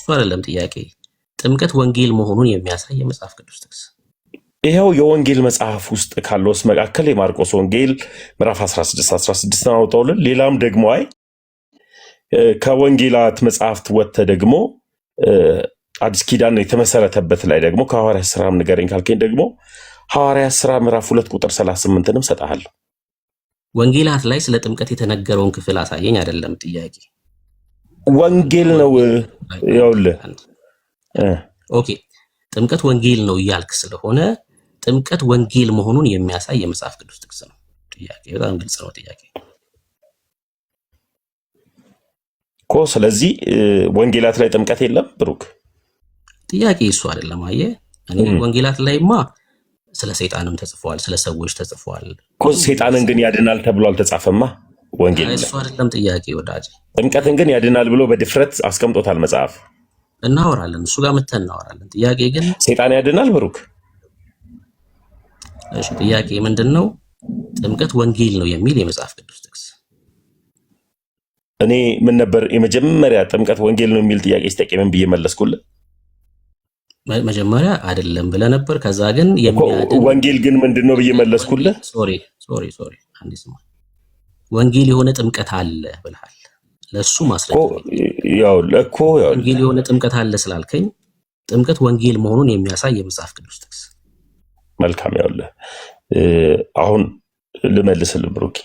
እሱ አይደለም ጥያቄ። ጥምቀት ወንጌል መሆኑን የሚያሳይ የመጽሐፍ ቅዱስ ጥቅስ ይሄው የወንጌል መጽሐፍ ውስጥ ካለውስ መካከል የማርቆስ ወንጌል ምዕራፍ 16 አውጣውልን። ሌላም ደግሞ ከወንጌላት መጽሐፍት ወጥተህ ደግሞ አዲስ ኪዳን የተመሰረተበት ላይ ደግሞ ከሐዋርያት ሥራም ንገረኝ ካልከኝ ደግሞ ሐዋርያት ሥራ ምዕራፍ 2 ቁጥር 38ንም ሰጣለሁ። ወንጌላት ላይ ስለ ጥምቀት የተነገረውን ክፍል አሳየኝ አይደለም ጥያቄ። ወንጌል ነው ይኸውልህ። ኦኬ ጥምቀት ወንጌል ነው እያልክ ስለሆነ ጥምቀት ወንጌል መሆኑን የሚያሳይ የመጽሐፍ ቅዱስ ጥቅስ ነው። ጥያቄ በጣም ግልጽ ነው ጥያቄ እኮ። ስለዚህ ወንጌላት ላይ ጥምቀት የለም ብሩክ። ጥያቄ እሱ አይደለም። አየህ እኔ ወንጌላት ላይማ ስለ ሰይጣንም ተጽፏል፣ ስለ ሰዎች ተጽፏል እኮ። ሰይጣንን ግን ያድናል ተብሎ አልተጻፈማ ወንጌል ላይ። እሱ አይደለም ጥያቄ ወዳጅ። ጥምቀትን ግን ያድናል ብሎ በድፍረት አስቀምጦታል መጽሐፍ። እናወራለን፣ እሱ ጋር መተን እናወራለን። ጥያቄ ግን ሰይጣን ያድናል ብሩክ? እሺ ጥያቄ ምንድነው? ጥምቀት ወንጌል ነው የሚል የመጽሐፍ ቅዱስ ጥቅስ። እኔ ምን ነበር የመጀመሪያ ጥምቀት ወንጌል ነው የሚል ጥያቄ ስጠይቅ ምን ብዬ መለስኩልህ? መጀመሪያ አይደለም ብለህ ነበር። ከዛ ግን ወንጌል ግን ምንድነው ብዬ መለስኩልህ? ሶሪ አንዴ ስማ። ወንጌል የሆነ ጥምቀት አለ ብለሃል። ለሱ ማስረጃ ወንጌል የሆነ ጥምቀት አለ ስላልከኝ ጥምቀት ወንጌል መሆኑን የሚያሳይ የመጽሐፍ ቅዱስ ጥቅስ። መልካም ያውልህ አሁን ልመልስልህ ብሩኬ።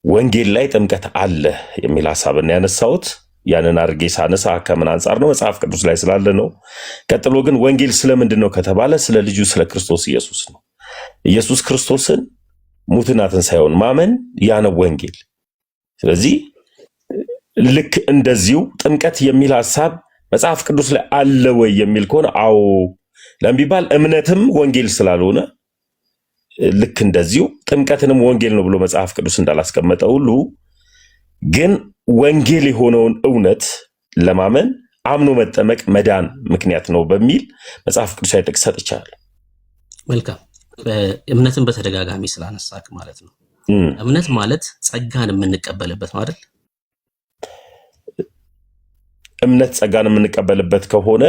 ወንጌል ላይ ጥምቀት አለ የሚል ሐሳብና ያነሳሁት ያንን አድርጌ ሳነሳ ከምን አንጻር ነው? መጽሐፍ ቅዱስ ላይ ስላለ ነው። ቀጥሎ ግን ወንጌል ስለምንድን ነው ከተባለ ስለ ልጁ ስለ ክርስቶስ ኢየሱስ ነው። ኢየሱስ ክርስቶስን ሙትና ትንሣኤውን ማመን ያ ነው ወንጌል። ስለዚህ ልክ እንደዚሁ ጥምቀት የሚል ሐሳብ መጽሐፍ ቅዱስ ላይ አለ ወይ የሚል ከሆነ አዎ ለምቢባል እምነትም ወንጌል ስላልሆነ ልክ እንደዚሁ ጥምቀትንም ወንጌል ነው ብሎ መጽሐፍ ቅዱስ እንዳላስቀመጠ ሁሉ ግን ወንጌል የሆነውን እውነት ለማመን አምኖ መጠመቅ መዳን ምክንያት ነው በሚል መጽሐፍ ቅዱሳዊ ጥቅስ ሰጥቻለሁ። መልካም። እምነትን በተደጋጋሚ ስላነሳክ ማለት ነው። እምነት ማለት ጸጋን የምንቀበልበት ነው አይደል? እምነት ጸጋን የምንቀበልበት ከሆነ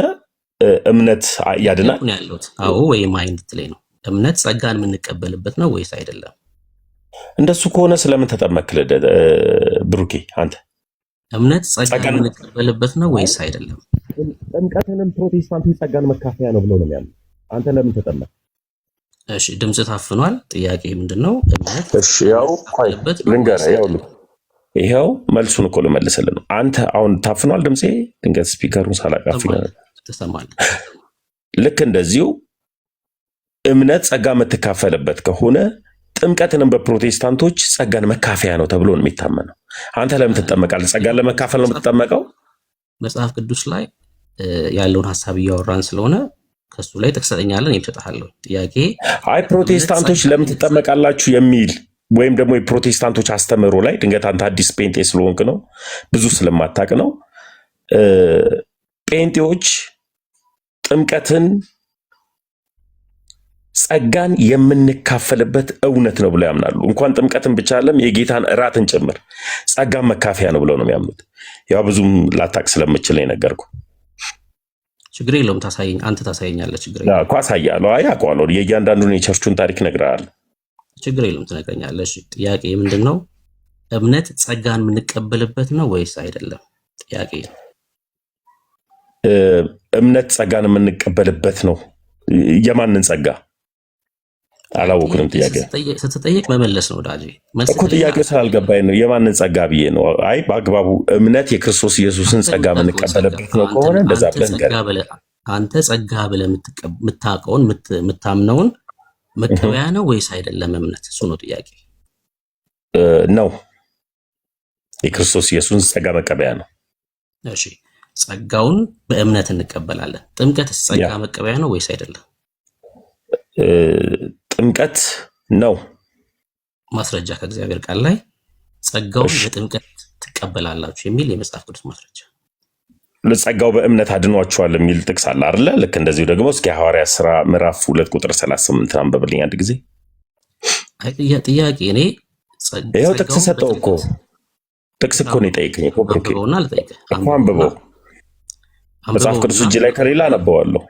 እምነት ያድናል ያሉት አዎ ወይም አይንት ላይ ነው። እምነት ጸጋን የምንቀበልበት ነው ወይስ አይደለም? እንደሱ ከሆነ ስለምን ተጠመቅክ ብሩኬ? አንተ እምነት ጸጋን የምንቀበልበት ነው ወይስ አይደለም? ጥምቀትንም ፕሮቴስታንቶች ጸጋን መካፈያ ነው ብሎ ነው የሚያምኑት። አንተ ለምን ተጠመቅ? እሺ ድምጽ ታፍኗል። ጥያቄ ምንድነው? እምነት እሺ ያው ልንገርህ፣ ይሄው መልሱን እኮ ልመልስልህ ነው። አንተ አሁን ታፍኗል ድምጼ፣ ድንገት ስፒከሩን ሳላቃፍ ተሰማል። ልክ እንደዚሁ እምነት ጸጋ የምትካፈልበት ከሆነ ጥምቀትንም በፕሮቴስታንቶች ጸጋን መካፈያ ነው ተብሎ ነው የሚታመነው። አንተ ለምን ትጠመቃለህ? ጸጋን ለመካፈል ነው የምትጠመቀው? መጽሐፍ ቅዱስ ላይ ያለውን ሐሳብ እያወራን ስለሆነ ከሱ ላይ ተከሰተኛለን እየተጣጣለው ጥያቄ አይ ፕሮቴስታንቶች ለምን ትጠመቃላችሁ የሚል ወይም ደግሞ የፕሮቴስታንቶች አስተምህሮ ላይ ድንገት አንተ አዲስ ጴንጤ ስለሆንክ ነው ብዙ ስለማታቅ ነው። ጴንጤዎች ጥምቀትን ጸጋን የምንካፈልበት እውነት ነው ብለው ያምናሉ። እንኳን ጥምቀትን ብቻ አይደለም የጌታን እራትን ጭምር ጸጋን መካፈያ ነው ብለው ነው የሚያምኑት። ያው ብዙም ላታቅ ስለምችል ነው የነገርኩህ። ችግር የለውም ታሳየኝ፣ አንተ ታሳየኛለህ። ችግር የለውም እኮ አሳያለሁ። አይ አውቀዋለሁ፣ የእያንዳንዱን የቸርቹን ታሪክ እነግርሃለሁ። ችግር የለውም ትነግረኛለህ። እሺ ጥያቄ ምንድነው? እምነት ጸጋን የምንቀበልበት ነው ወይስ አይደለም? ጥያቄ እምነት ጸጋን የምንቀበልበት ነው። የማንን ጸጋ አላወኩንም። ጥያቄ ስትጠየቅ መመለስ ነው ዳጂ እኮ። ጥያቄው ስላልገባኝ ነው የማንን ጸጋ ብዬ ነው። አይ በአግባቡ እምነት የክርስቶስ ኢየሱስን ጸጋ የምንቀበልበት ነው ከሆነ እንደዛ ብለህ አንተ ጸጋ ብለህ የምታውቀውን የምታምነውን መቀበያ ነው ወይስ አይደለም እምነት? እሱ ነው ጥያቄ። ነው የክርስቶስ ኢየሱስን ጸጋ መቀበያ ነው። እሺ ጸጋውን በእምነት እንቀበላለን። ጥምቀትስ ጸጋ መቀበያ ነው ወይስ አይደለም? ጥምቀት ነው። ማስረጃ ከእግዚአብሔር ቃል ላይ ጸጋውን በጥምቀት ትቀበላላችሁ የሚል የመጽሐፍ ቅዱስ ማስረጃ። ለጸጋው በእምነት አድኗቸዋል የሚል ጥቅስ አለ አይደለ? ልክ እንደዚሁ ደግሞ እስኪ ሐዋርያት ሥራ ምዕራፍ 2 ቁጥር 38 አንብብልኝ አንድ ጊዜ። ጥያቄ እኔ ይኸው ጥቅስ ሰጠው እኮ ጥቅስ እኮ ነው የጠየቀኝ እኮ ብሩኬ። አንብበውና ልጠይቅህ። እኮ አንብበው። መጽሐፍ ቅዱስ እጅ ላይ ከሌላ አነበዋለሁ።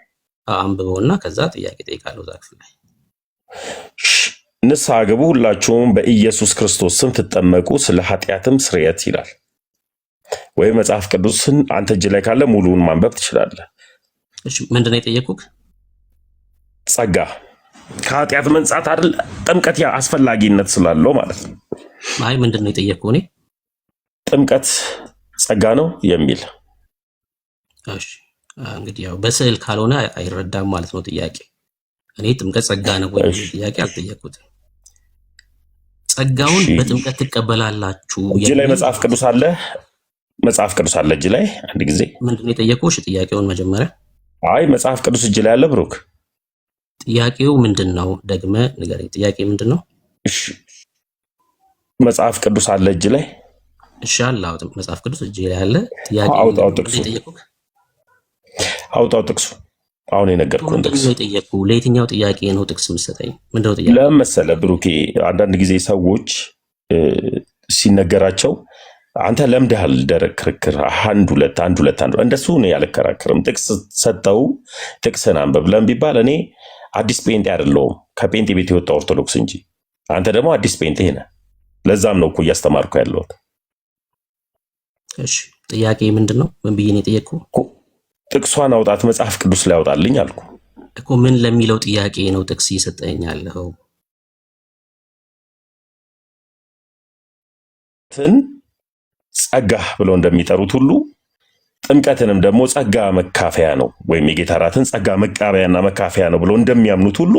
አንብበውና ከዛ ጥያቄ ጠይቃለሁ እዛ ክፍል ላይ። ንስሐ ግቡ ሁላችሁም በኢየሱስ ክርስቶስ ስም ትጠመቁ ስለ ኃጢአትም ስርየት ይላል። ወይም መጽሐፍ ቅዱስን አንተ እጅ ላይ ካለ ሙሉውን ማንበብ ትችላለህ። እሺ ምንድነው የጠየቁክ? ጸጋ ከኃጢአት መንጻት አይደል? ጥምቀት ያ አስፈላጊነት ስላለው ማለት ነው። አይ ምንድነው የጠየቁ? እኔ ጥምቀት ጸጋ ነው የሚል። እሺ እንግዲህ ያው በስዕል ካልሆነ አይረዳም ማለት ነው ጥያቄ። እኔ ጥምቀት ጸጋ ነው ወይ ጥያቄ አልጠየቁትም። ጸጋውን በጥምቀት ትቀበላላችሁ እጅ ላይ መጽሐፍ ቅዱስ አለ። መጽሐፍ ቅዱስ አለ እጅ ላይ። አንድ ጊዜ ምንድነው የጠየቁ? እሺ ጥያቄውን መጀመሪያ። አይ መጽሐፍ ቅዱስ እጅ ላይ አለ ብሩክ። ጥያቄው ምንድነው? ደግመ ንገረኝ። ጥያቄ ምንድነው? እሺ መጽሐፍ ቅዱስ አለ እጅ ላይ። እሺ አላው መጽሐፍ ቅዱስ እጅ ላይ አለ። ጥያቄ አውጣው ጥቅሱ። አውጣው ጥቅሱ። አሁን የነገርኩህን ጥቅስ ጠየቁ። ለየትኛው ጥያቄ ነው ጥቅስ የምትሰጠኝ? ምንድነው ጥያቄ? ለምን መሰለህ ብሩኬ፣ አንዳንድ ጊዜ ሰዎች ሲነገራቸው አንተ ለምደሃል ደረቅ ክርክር፣ አንድ ሁለት እንደሱ ነው ያልከራከርም። ጥቅስ ሰጠው ጥቅስን አንብብ ለምን ቢባል እኔ አዲስ ጴንጤ አይደለሁም ከጴንጤ ቤት የወጣ ኦርቶዶክስ እንጂ። አንተ ደግሞ አዲስ ጴንጤ ነህ። ለዛም ነው እኮ እያስተማርኩ ያለሁት። እሺ ጥያቄ ምንድን ነው? ምን ብዬ ነው የጠየቅኩህ? ጥቅሷን አውጣት መጽሐፍ ቅዱስ ላይ አውጣልኝ አልኩ እኮ። ምን ለሚለው ጥያቄ ነው ጥቅስ እየሰጠኝ ያለው? ጸጋ ብለው እንደሚጠሩት ሁሉ ጥምቀትንም ደግሞ ጸጋ መካፈያ ነው ወይም የጌታ እራትን ጸጋ መቃበያና መካፈያ ነው ብለው እንደሚያምኑት ሁሉ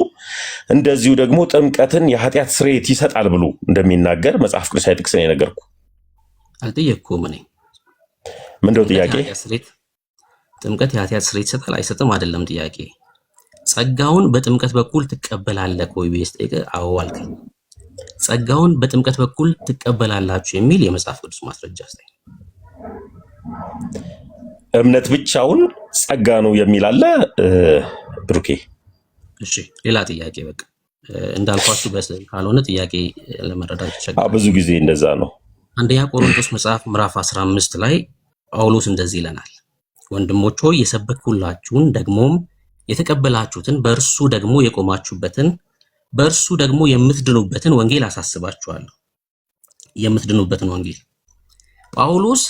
እንደዚሁ ደግሞ ጥምቀትን የኃጢአት ስርየት ይሰጣል ብሎ እንደሚናገር መጽሐፍ ቅዱሳዊ ጥቅስ ነው የነገርኩህ። አልጠየቅኩም እኔ። ምንድነው ጥያቄ? ጥምቀት የኃጢአት ስርየት ይሰጣል አይሰጥም አይደለም ጥያቄ። ጸጋውን በጥምቀት በኩል ትቀበላለህ ወይ ብዬ ስጠይቅህ አዎ አልከኝ። ጸጋውን በጥምቀት በኩል ትቀበላላችሁ የሚል የመጽሐፍ ቅዱስ ማስረጃ አስተኝ። እምነት ብቻውን ጸጋ ነው የሚል አለ ብሩኬ። እሺ ሌላ ጥያቄ። በቃ እንዳልኳችሁ በስዕል ካልሆነ ጥያቄ ለመረዳት ይቸግራል። ብዙ ጊዜ እንደዛ ነው። አንደኛ ቆሮንቶስ መጽሐፍ ምዕራፍ 15 ላይ ጳውሎስ እንደዚህ ይለናል፣ ወንድሞች ሆይ የሰበክሁላችሁን ደግሞም የተቀበላችሁትን በእርሱ ደግሞ የቆማችሁበትን በእርሱ ደግሞ የምትድኑበትን ወንጌል አሳስባችኋለሁ። የምትድኑበትን ወንጌል ጳውሎስ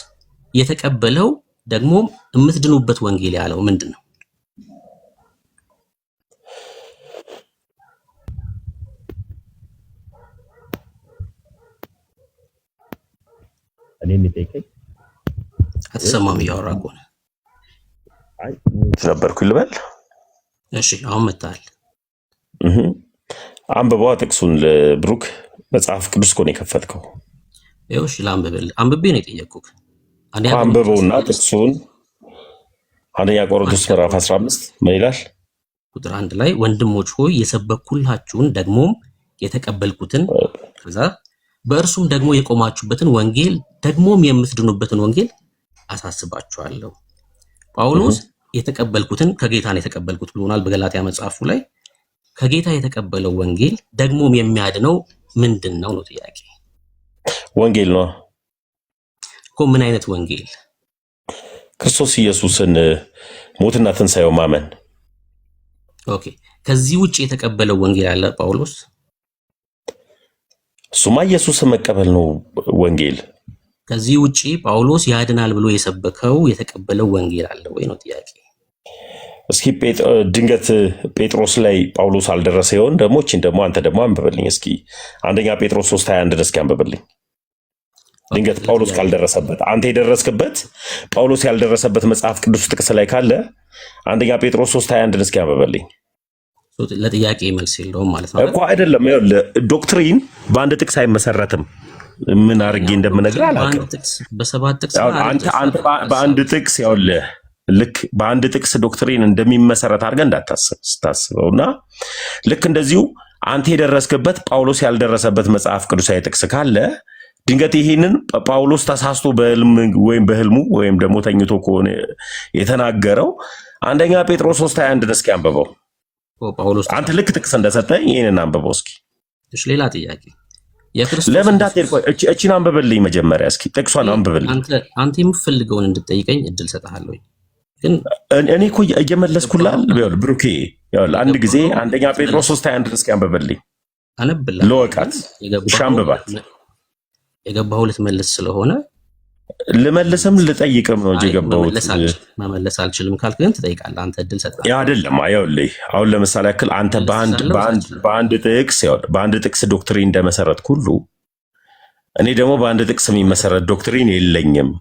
የተቀበለው ደግሞ የምትድኑበት ወንጌል ያለው ምንድን ነው? እኔ የሚጠይቀኝ አትሰማም? እያወራ እኮ ነው። አይ ነበርኩኝ ልበል። እሺ አሁን መጣል። አንብበዋ ጥቅሱን ብሩክ። መጽሐፍ ቅዱስ እኮ ነው የከፈትከው። ይኸው እሺ ላንብብልህ። አንብቤ ነው የጠየቅኩህ። አንብበውና ጥቅሱን አንደኛ ቆሮንቶስ ምዕራፍ 15 ምን ይላል? ቁጥር 1 ላይ ወንድሞች ሆይ የሰበኩላችሁን ደግሞም የተቀበልኩትን ከዛ በእርሱም ደግሞ የቆማችሁበትን ወንጌል ደግሞም የምትድኑበትን ወንጌል አሳስባችኋለሁ። ጳውሎስ የተቀበልኩትን ከጌታ ነው የተቀበልኩት ብሎናል በገላትያ መጽሐፉ ላይ። ከጌታ የተቀበለው ወንጌል ደግሞም የሚያድነው ምንድን ነው ነው ጥያቄ። ወንጌል ነው እኮ። ምን አይነት ወንጌል? ክርስቶስ ኢየሱስን ሞትና ትንሣኤው ማመን። ኦኬ። ከዚህ ውጭ የተቀበለው ወንጌል አለ ጳውሎስ? እሱማ ኢየሱስን መቀበል ነው ወንጌል። ከዚህ ውጪ ጳውሎስ ያድናል ብሎ የሰበከው የተቀበለው ወንጌል አለ ወይ ነው ጥያቄ። እስኪ ድንገት ጴጥሮስ ላይ ጳውሎስ አልደረሰ ይሆን? ደግሞ እቺን ደግሞ አንተ ደግሞ አንብብልኝ እስኪ አንደኛ ጴጥሮስ 3:21 እስኪ አንብብልኝ። ድንገት ጳውሎስ ካልደረሰበት አንተ የደረስክበት ጳውሎስ ያልደረሰበት መጽሐፍ ቅዱስ ጥቅስ ላይ ካለ አንደኛ ጴጥሮስ 3:21 እስኪ አንብብልኝ። ለጥያቄ መልስ የለውም ማለት ነው እኮ አይደለም። ዶክትሪን በአንድ ጥቅስ አይመሰረትም። ምን አድርጌ እንደምነግርህ አላውቅም። በሰባት ጥቅስ አንተ በአንድ ጥቅስ ያውልህ ልክ በአንድ ጥቅስ ዶክትሪን እንደሚመሰረት አድርገህ እንዳታስብ ስታስበውና ልክ እንደዚሁ አንተ የደረስክበት ጳውሎስ ያልደረሰበት መጽሐፍ ቅዱሳዊ ጥቅስ ካለ ድንገት ይሄንን ጳውሎስ ተሳስቶ በህልም ወይም በህልሙ ወይም ደግሞ ተኝቶ ከሆነ የተናገረው አንደኛ ጴጥሮስ 3:21 እስኪ አንብበው። ጳውሎስ አንተ ልክ ጥቅስ እንደሰጠኝ ይሄንን አንብበው እስኪ። እሺ ሌላ ጥያቄ። ለምን እንዳትሄድ ቆይ እቺን አንብብልኝ መጀመሪያ እስኪ ጥቅሷን አንብብልኝ። አንተ የምትፈልገውን እንድጠይቀኝ እድል ሰጥሃለሁ። ግን እኔ እኮ እየመለስኩልህ አይደል ብሩኬ? አንድ ጊዜ አንደኛ ጴጥሮስ 3:21 እስኪ አንብብልኝ። አነብልህ ለወቃት ሻምብባት የገባኸው ልትመልስ ስለሆነ ልመልስም ልጠይቅም ነው እንጂ የገባሁት መመለስ አልችልም ካልክ ግን ትጠይቃለህ። አንተ እድል ሰጥተህ ያ አይደለም። ይኸውልህ አሁን ለምሳሌ ያክል አንተ በአንድ ጥቅስ ዶክትሪን እንደመሰረት ሁሉ እኔ ደግሞ በአንድ ጥቅስ የሚመሰረት ዶክትሪን የለኝም።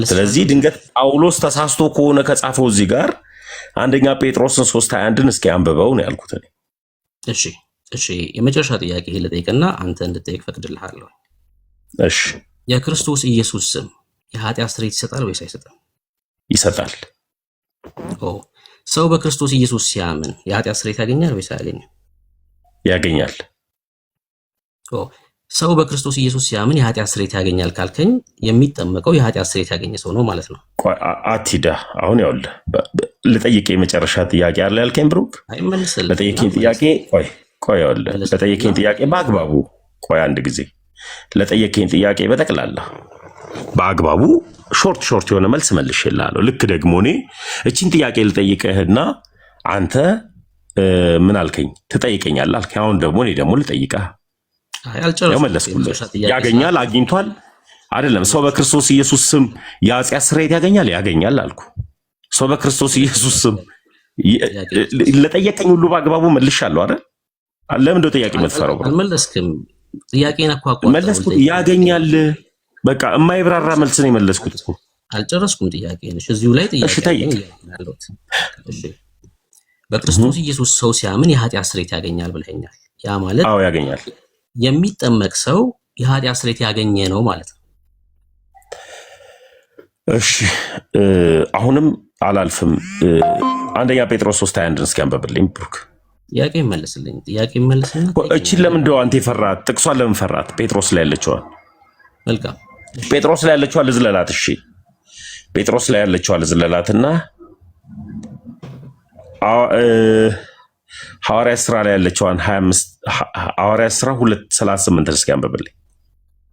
ስለዚህ ድንገት ጳውሎስ ተሳስቶ ከሆነ ከጻፈው እዚህ ጋር አንደኛ ጴጥሮስን 3:21 እስኪ አንብበው ነው ያልኩት እኔ። እሺ የመጨረሻ ጥያቄ ልጠይቅና አንተ እንድጠይቅ ፈቅድልሃለሁ። እሺ የክርስቶስ ኢየሱስ ስም የኃጢአት ስርየት ይሰጣል ወይስ አይሰጥም? ይሰጣል። ሰው በክርስቶስ ኢየሱስ ሲያምን የኃጢአት ስርየት ያገኛል ወይስ አያገኝም? ያገኛል። ሰው በክርስቶስ ኢየሱስ ሲያምን የኃጢአት ስርየት ያገኛል ካልከኝ የሚጠመቀው የኃጢአት ስርየት ያገኘ ሰው ነው ማለት ነው። አቲዳ አሁን ያውልህ ልጠይቅ የመጨረሻ ጥያቄ አለ ያልከኝ ብሩክ፣ ለጠየቀኝ ጥያቄ ያውልህ ለጠየቀኝ ጥያቄ በአግባቡ አንድ ጊዜ ለጠየቀኝ ጥያቄ በጠቅላላ በአግባቡ ሾርት የሆነ መልስ መልሼልሃለሁ። ልክ ደግሞ እኔ እቺን ጥያቄ ልጠይቅህና አንተ ምን አልከኝ ትጠይቀኛለህ አልከኝ። አሁን ደግሞ እኔ ደግሞ ልጠይቅህ መለስኩልህ። ያገኛል አግኝቷል አይደለም። ሰው በክርስቶስ ኢየሱስ ስም የኃጢአት ስርየት ያገኛል አልኩ። ሰው በክርስቶስ ኢየሱስ ስም ለጠየቀኝ ሁሉ በአግባቡ መልሻለሁ አይደል? ለምን እንደው ጥያቄ የምትፈራው? አልመለስክም። ጥያቄን መለስኩት። ያገኛል በቃ የማይብራራ መልስ ነው የመለስኩት እኮ። አልጨረስኩም ጥያቄን። እዚሁ ላይ ጥያቄ ያለውት በክርስቶስ ኢየሱስ ሰው ሲያምን የኃጢአት ስርየት ያገኛል ብለኸኛል። ያ ማለት አዎ ያገኛል። የሚጠመቅ ሰው የኃጢአት ስርየት ያገኘ ነው ማለት ነው። እሺ አሁንም አላልፍም። አንደኛ ጴጥሮስ 3:21 እስኪ አንብብልኝ ብሩክ። ጥያቄ መልስልኝ። እቺን ለምን እንደው አንተ ፈራት? ጥቅሷን ለምን ፈራት? ጴጥሮስ ላይ ያለችዋል። መልካም ጴጥሮስ ላይ ያለችዋል ዝለላት። እሺ ጴጥሮስ ላይ ያለችዋል ዝለላትና ሐዋርያ ሥራ ላይ ያለችዋን 25 ሐዋርያ ሥራ 2:38 እስኪ አንብብልኝ።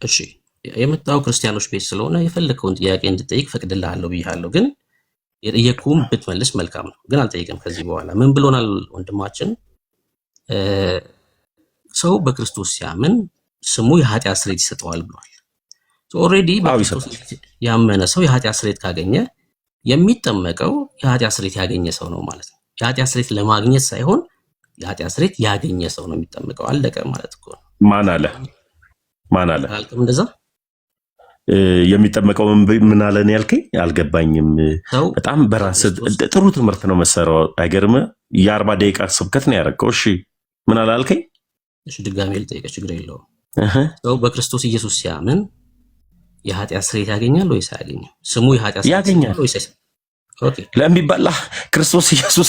እሺ የመጣው ክርስቲያኖች ቤት ስለሆነ የፈለከውን ጥያቄ እንድጠይቅ ፈቅድልሃለሁ ብያለሁ። ግን የጠየቅኩም ብትመልስ መልካም ነው። ግን አልጠይቅም ከዚህ በኋላ። ምን ብሎናል ወንድማችን? ሰው በክርስቶስ ሲያምን ስሙ የኃጢአት ስርየት ይሰጠዋል ብሏል። ኦልሬዲ በክርስቶስ ያመነ ሰው የኃጢአት ስርየት ካገኘ የሚጠመቀው የኃጢአት ስርየት ያገኘ ሰው ነው ማለት ነው። የኃጢአት ስርየት ለማግኘት ሳይሆን የኃጢአት ስርየት ያገኘ ሰው ነው የሚጠመቀው። አለቀ ማለት እኮ ነው። ማን አለ አልከም እንደዛ የሚጠመቀው ምን አለ ነው ያልከኝ? አልገባኝም። በጣም በራስ ጥሩ ትምህርት ነው መሰረው። አይገርምህ? የ40 ደቂቃ ስብከት ነው ያደረገው። እሺ ምን አለ አልከኝ? እሺ ድጋሜ ልጠይቅህ፣ ችግር የለውም። ሰው በክርስቶስ ኢየሱስ ሲያምን የኃጢአት ስርየት ያገኛል ወይስ አያገኝም? ስሙ የኃጢአት ስርየት ያገኛል ወይስ? ኦኬ ለሚባላ ክርስቶስ ኢየሱስ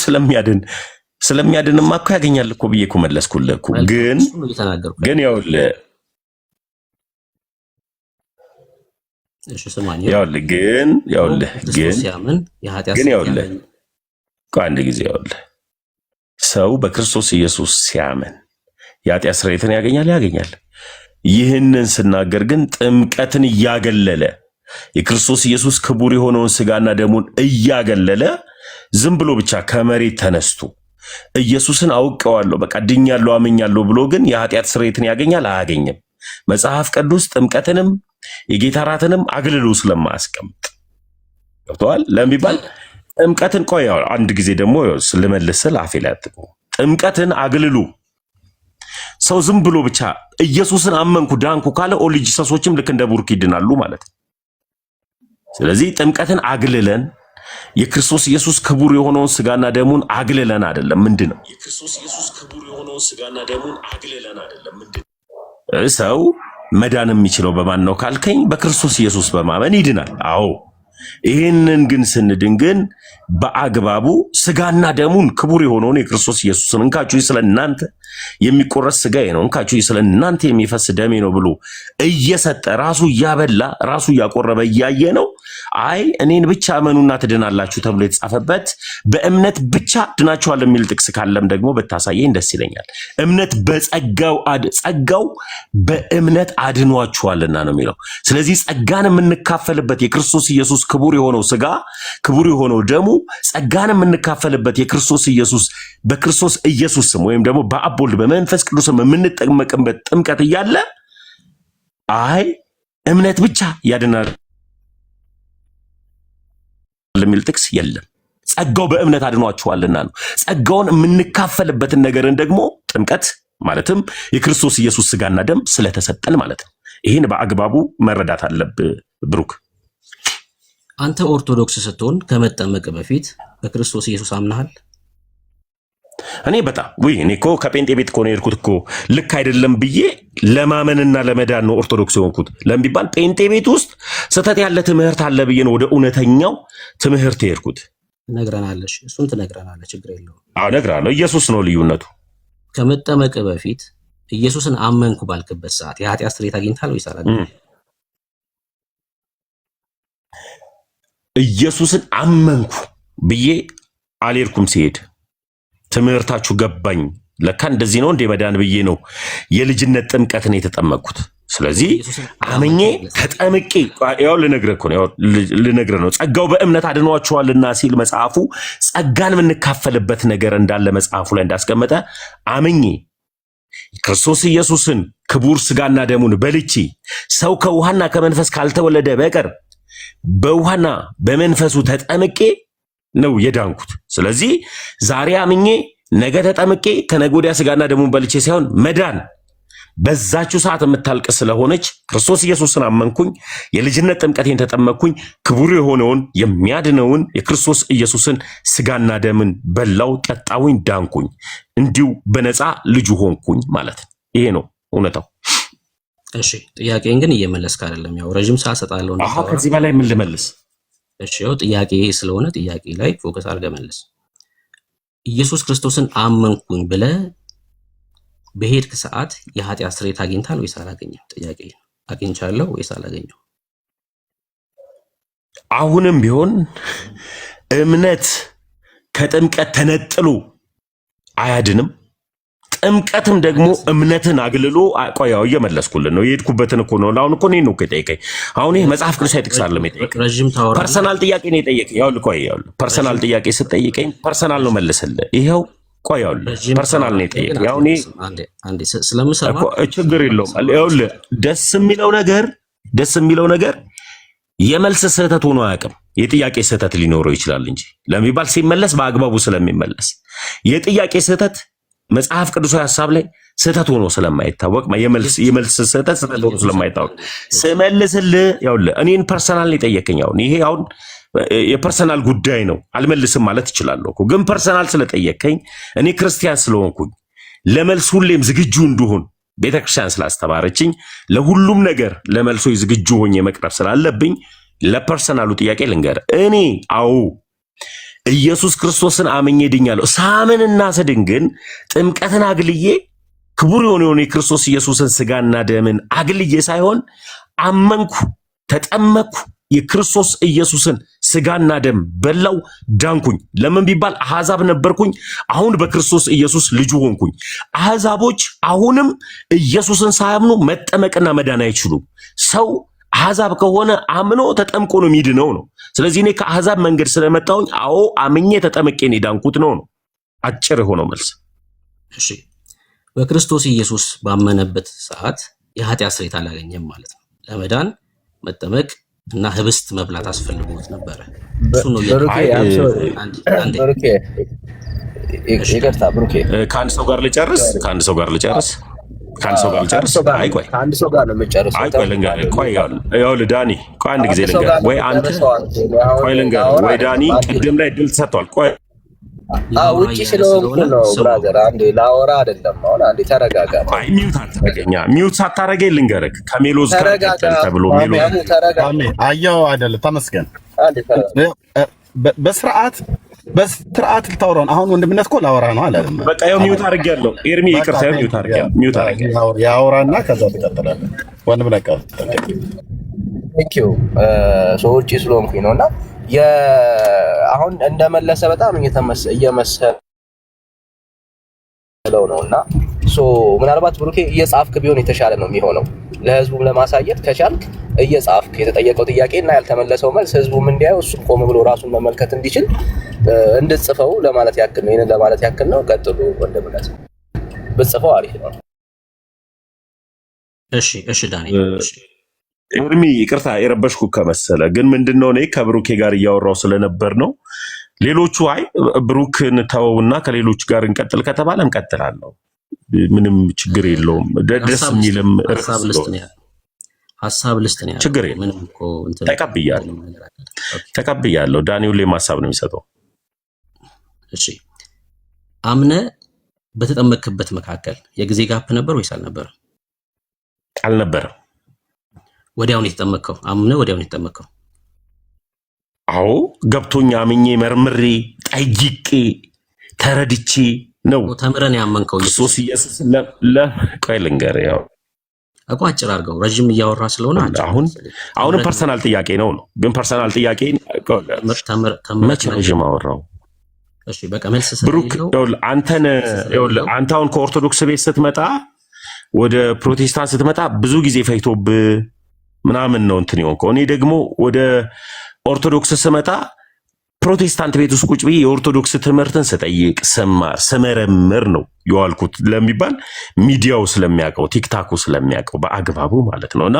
ስለሚያድንማ እኮ ያገኛል እኮ ብዬ እኮ መለስኩልህ እኮ። ግን ያውልህ አንድ ጊዜ ሰው በክርስቶስ ኢየሱስ ሲያምን የኃጢአት ስርየትን ያገኛል። ይህንን ስናገር ግን ጥምቀትን እያገለለ የክርስቶስ ኢየሱስ ክቡር የሆነውን ስጋና ደሙን እያገለለ ዝም ብሎ ብቻ ከመሬት ተነስቶ ኢየሱስን አውቀዋለሁ በቃ ድኛለሁ አመኛለሁ ብሎ ግን የኃጢአት ስርየትን ያገኛል አያገኝም? መጽሐፍ ቅዱስ ጥምቀትንም የጌታ እራትንም አግልሎ ስለማያስቀምጥ ገብቶሃል ለሚባል ጥምቀትን አንድ ጊዜ ደግሞ ልመልስል አፌ ላይ አትቆ ጥምቀትን አግልሉ ሰው ዝም ብሎ ብቻ ኢየሱስን አመንኩ ዳንኩ ካለ ኦል ጂሰሶችም ልክ እንደ ቡርክ ይድናሉ ማለት ነው። ስለዚህ ጥምቀትን አግልለን የክርስቶስ ኢየሱስ ክቡር የሆነውን ስጋና ደሙን አግልለን አይደለም። ምንድነው የክርስቶስ ኢየሱስ ክቡር የሆነውን ስጋና ደሙን አግልለን አይደለም። ምንድነው ሰው መዳን የሚችለው በማን ነው ካልከኝ በክርስቶስ ኢየሱስ በማመን ይድናል። አዎ ይህንን ግን ስንድን ግን በአግባቡ ስጋና ደሙን ክቡር የሆነውን የክርስቶስ ኢየሱስን እንካችሁ ስለእናንተ የሚቆረስ ስጋዬ ነው፣ እንካችሁ ስለ እናንተ የሚፈስ ደሜ ነው ብሎ እየሰጠ ራሱ እያበላ ራሱ እያቆረበ እያየ ነው። አይ እኔን ብቻ እመኑና ትድናላችሁ ተብሎ የተጻፈበት በእምነት ብቻ ድናችኋል የሚል ጥቅስ ካለም ደግሞ ብታሳየኝ ደስ ይለኛል። እምነት ጸጋው በእምነት አድኗችኋልና ነው የሚለው። ስለዚህ ጸጋን የምንካፈልበት የክርስቶስ ኢየሱስ ክቡር የሆነው ስጋ ክቡር የሆነው ደሙ ጸጋን የምንካፈልበት የክርስቶስ ኢየሱስ በክርስቶስ ኢየሱስ ስም ወይም ደግሞ በአብ ወልድ በመንፈስ ቅዱስ የምንጠመቅበት ጥምቀት እያለ አይ እምነት ብቻ ያድናል ለሚል ጥቅስ የለም። ጸጋው በእምነት አድኗችኋልና ነው። ጸጋውን የምንካፈልበትን ነገርን ደግሞ ጥምቀት ማለትም የክርስቶስ ኢየሱስ ስጋና ደም ስለተሰጠን ማለት ነው። ይህን በአግባቡ መረዳት አለብህ ብሩክ። አንተ ኦርቶዶክስ ስትሆን ከመጠመቅ በፊት በክርስቶስ ኢየሱስ አምናሃል? እኔ በጣም እኔ እኮ ከጴንጤ ቤት እኮ ነው የሄድኩት እኮ ልክ አይደለም ብዬ ለማመንና ለመዳን ነው ኦርቶዶክስ የሆንኩት። ለምን ቢባል ጴንጤ ቤት ውስጥ ስህተት ያለ ትምህርት አለ ብዬ ነው ወደ እውነተኛው ትምህርት የሄድኩት። ነግረናለሽ፣ እሱን ትነግረናለህ፣ ችግር የለውም። አዎ እነግርሃለሁ። ኢየሱስ ነው ልዩነቱ። ከመጠመቅ በፊት ኢየሱስን አመንኩ ባልክበት ሰዓት የኃጢአት ስርየት አግኝተሃል ወይስ አላገኘህም? ኢየሱስን አመንኩ ብዬ አልሄድኩም። ሲሄድ ትምህርታችሁ ገባኝ፣ ለካ እንደዚህ ነው እንደ መዳን ብዬ ነው የልጅነት ጥምቀትን የተጠመቅኩት። ስለዚህ አምኜ ተጠምቄ ያው ልነግርህ ነው ጸጋው በእምነት አድኗችኋልና ሲል መጽሐፉ ጸጋን የምንካፈልበት ነገር እንዳለ መጽሐፉ ላይ እንዳስቀመጠ አምኜ ክርስቶስ ኢየሱስን ክቡር ስጋና ደሙን በልቼ ሰው ከውሃና ከመንፈስ ካልተወለደ በቀር በውሃና በመንፈሱ ተጠምቄ ነው የዳንኩት። ስለዚህ ዛሬ አምኜ ነገ ተጠምቄ ከነገ ወዲያ ስጋና ደሙን በልቼ ሳይሆን መዳን በዛችሁ ሰዓት የምታልቅ ስለሆነች ክርስቶስ ኢየሱስን አመንኩኝ፣ የልጅነት ጥምቀቴን ተጠመቅኩኝ፣ ክቡር የሆነውን የሚያድነውን የክርስቶስ ኢየሱስን ስጋና ደምን በላው፣ ጠጣውኝ፣ ዳንኩኝ፣ እንዲሁ በነፃ ልጁ ሆንኩኝ ማለት ነው። ይሄ ነው እውነታው። እሺ ጥያቄን ግን እየመለስክ አይደለም። ያው ረጅም ሰዓት ሰጣለሁ። ከዚህ በላይ ምን ልመልስ? እሺ ያው ጥያቄ ስለሆነ ጥያቄ ላይ ፎከስ አድርገህ መልስ። ኢየሱስ ክርስቶስን አመንኩኝ ብለህ በሄድክ ሰዓት የኃጢአት ስርየት አግኝታል ወይስ አላገኘም? ጥያቄ አግኝቻለሁ ወይስ አላገኘው? አሁንም ቢሆን እምነት ከጥምቀት ተነጥሎ አያድንም። ጥምቀትም ደግሞ እምነትን አግልሎ ቆያው እየመለስኩልን ነው። የሄድኩበትን እኮ ነው። አሁን እኮ እኔን ነው የጠየቀኝ። አሁን ይሄ መጽሐፍ ቅዱስ አይጥቅስ አይደለም የጠየቀኝ። ፐርሰናል ጥያቄ ነው የጠየቀኝ። ያው ፐርሰናል ጥያቄ ስትጠይቀኝ ፐርሰናል ነው መልስልህ። ይሄው ቆያው ፐርሰናል ነው የጠየቀኝ። ያው እኔ ስለምሰማ ችግር የለውም። ይኸውልህ ደስ የሚለው ነገር የመልስ ስህተት ሆኖ አያውቅም። የጥያቄ ስህተት ሊኖረው ይችላል እንጂ ለሚባል ሲመለስ በአግባቡ ስለሚመለስ የጥያቄ ስህተት መጽሐፍ ቅዱሳዊ ሐሳብ ላይ ስህተት ሆኖ ስለማይታወቅ የመልስ ስህተት ሆኖ ስለማይታወቅ ስመልስልህ ይኸውልህ እኔን ፐርሰናል የጠየቀኝ ይሄ አሁን የፐርሰናል ጉዳይ ነው። አልመልስም ማለት እችላለሁ እኮ ግን ፐርሰናል ስለጠየቀኝ እኔ ክርስቲያን ስለሆንኩኝ ለመልስ ሁሌም ዝግጁ እንድሆን ቤተክርስቲያን ስላስተማረችኝ ለሁሉም ነገር ለመልሶ ዝግጁ ሆኜ መቅረብ ስላለብኝ ለፐርሰናሉ ጥያቄ ልንገር። እኔ ኢየሱስ ክርስቶስን አምኜ ድኛለሁ። ሳምንና ስድን ግን ጥምቀትን አግልዬ ክቡር የሆነውን የክርስቶስ ኢየሱስን ስጋና ደምን አግልዬ ሳይሆን አመንኩ፣ ተጠመቅኩ፣ የክርስቶስ ኢየሱስን ስጋና ደም በላው፣ ዳንኩኝ። ለምን ቢባል አሕዛብ ነበርኩኝ፣ አሁን በክርስቶስ ኢየሱስ ልጁ ሆንኩኝ። አሕዛቦች አሁንም ኢየሱስን ሳያምኑ መጠመቅና መዳን አይችሉም። ሰው አሕዛብ ከሆነ አምኖ ተጠምቆ ነው የሚድነው ነው። ስለዚህ እኔ ከአሕዛብ መንገድ ስለመጣሁኝ አምኜ ተጠምቄን የዳንኩት ነው። አጭር የሆነው መልስ። እሺ በክርስቶስ ኢየሱስ ባመነበት ሰዓት የኃጢአት ስርየት አላገኘም ማለት ነው። ለመዳን መጠመቅ እና ህብስት መብላት አስፈልጎት ነበረ። እሱ ነው ከአንድ ሰው ጋር ልጨርስ። አይ ቆይ ልንገርህ። ይኸውልህ ዳኒ፣ ቆይ አንድ ጊዜ ልንገርህ። ወይ አንተ ቆይ ልንገርህ፣ ወይ ዳኒ ቅድም ላይ ድል ተሰጥቷል። ቆይ ውጪ ስለሆንኩ ነው ብራዘር፣ አንዴ ላወራ አይደለም። አሁን አንዴ ተረጋጋ። ቆይ ሚውት ሳታረገኝ ልንገርህ። ከሜሎዝ ጋር ቀጥል ተብሎ ሜሎዝ አየው አይደለ? ተመስገን። በስርዓት በስርዓት ልታወራው ነው። አሁን ወንድምነት እኮ ላወራ ነው አለ። በቃ ያው ሚውት አድርጌያለሁ። ኤርሚ ይቅርታ፣ ያው ሚውት አድርጌያለሁ። ያወራና ከዛ ትቀጥላለህ። ወንድምነት ቴንክ ዩ ሰዎች ስለሆንኩኝ ነውና አሁን እንደመለሰ በጣም እየመሰለው ነውና ምናልባት ብሩኬ እየጻፍክ ቢሆን የተሻለ ነው የሚሆነው። ለህዝቡም ለማሳየት ከቻልክ እየጻፍክ የተጠየቀው ጥያቄና ያልተመለሰው መልስ ህዝቡም እንዲያየው እሱም ቆም ብሎ ራሱን መመልከት እንዲችል እንድጽፈው ለማለት ያክል ነው። ይሄንን ለማለት ያክል ነው። ቀጥሉ ወንድምነት ብጽፈው አሪፍ ነው። እሺ ዳኒ ኤርሚ ይቅርታ የረበሽኩ ከመሰለ ግን ምንድነው እኔ ከብሩኬ ጋር እያወራው ስለነበር ነው። ሌሎቹ አይ ብሩክን ተወውና ከሌሎች ጋር እንቀጥል ከተባለ እንቀጥላለሁ። ምንም ችግር የለውም። ደስ የሚልም ሐሳብ ልስጥ ነው። ችግር የለም። ተቀብያለሁ። ዳኒ ሁሌም ሐሳብ ነው የሚሰጠው። እሺ አምነ በተጠመቅክበት መካከል የጊዜ ጋፕ ነበር ወይስ አልነበረም? አልነበረም። ወዲያውን የተጠመቅከው? አምነ ወዲያውን የተጠመቅከው? አዎ ገብቶኛ አምኜ መርምሬ ጠይቄ ተረድቼ ነው። ተምረን ያመንከው ክርስቶስ ኢየሱስ ቆይ ልንገርህ፣ ያው እኮ አጭር አድርገው ረጅም እያወራ ስለሆነ አሁንም ፐርሰናል ጥያቄ ነው። ግን ፐርሰናል ጥያቄ መቼ ረጅም አወራው? እሺ በቃ መልስ ብሩክ፣ አንተ አሁን ከኦርቶዶክስ ቤት ስትመጣ ወደ ፕሮቴስታንት ስትመጣ ብዙ ጊዜ ፈይቶብህ ምናምን ነው እንትን ይሆንከው። እኔ ደግሞ ወደ ኦርቶዶክስ ስመጣ ፕሮቴስታንት ቤት ውስጥ ቁጭ ብዬ የኦርቶዶክስ ትምህርትን ስጠይቅ ስማር ስመረምር ነው የዋልኩት ለሚባል ሚዲያው ስለሚያውቀው ቲክታኩ ስለሚያውቀው በአግባቡ ማለት ነው። እና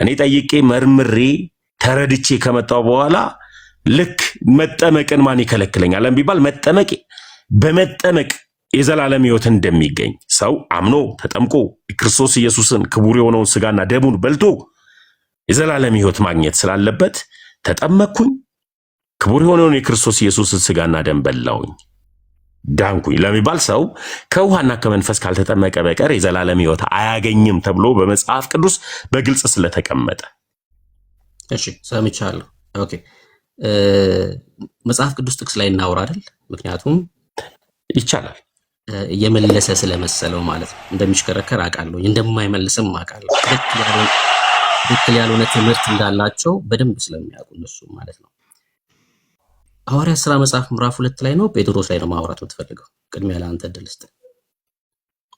እኔ ጠይቄ መርምሬ ተረድቼ ከመጣው በኋላ ልክ መጠመቅን ማን ይከለክለኛል ቢባል በመጠመቅ የዘላለም ሕይወት እንደሚገኝ ሰው አምኖ ተጠምቆ ክርስቶስ ኢየሱስን ክቡር የሆነውን ስጋና ደሙን በልቶ የዘላለም ሕይወት ማግኘት ስላለበት ተጠመቅኩኝ፣ ክቡር የሆነውን የክርስቶስ ኢየሱስን ስጋና ደም በላውኝ፣ ዳንኩኝ ለሚባል ሰው ከውሃና ከመንፈስ ካልተጠመቀ በቀር የዘላለም ሕይወት አያገኝም ተብሎ በመጽሐፍ ቅዱስ በግልጽ ስለተቀመጠ። እሺ ሰምቻለሁ። ኦኬ መጽሐፍ ቅዱስ ጥቅስ ላይ እናውራ አይደል? ምክንያቱም ይቻላል እየመለሰ ስለመሰለው ማለት ነው። እንደሚሽከረከር አውቃለሁ፣ እንደማይመልስም አውቃለሁ። ትክክል ያልሆነ ትምህርት እንዳላቸው በደንብ ስለሚያውቁ እነሱ ማለት ነው። ሐዋርያት ሥራ መጽሐፍ ምዕራፍ 2 ላይ ነው ጴጥሮስ ላይ ነው ማውራት የምትፈልገው? ቅድሚያ ለአንተ እድል ስጥ።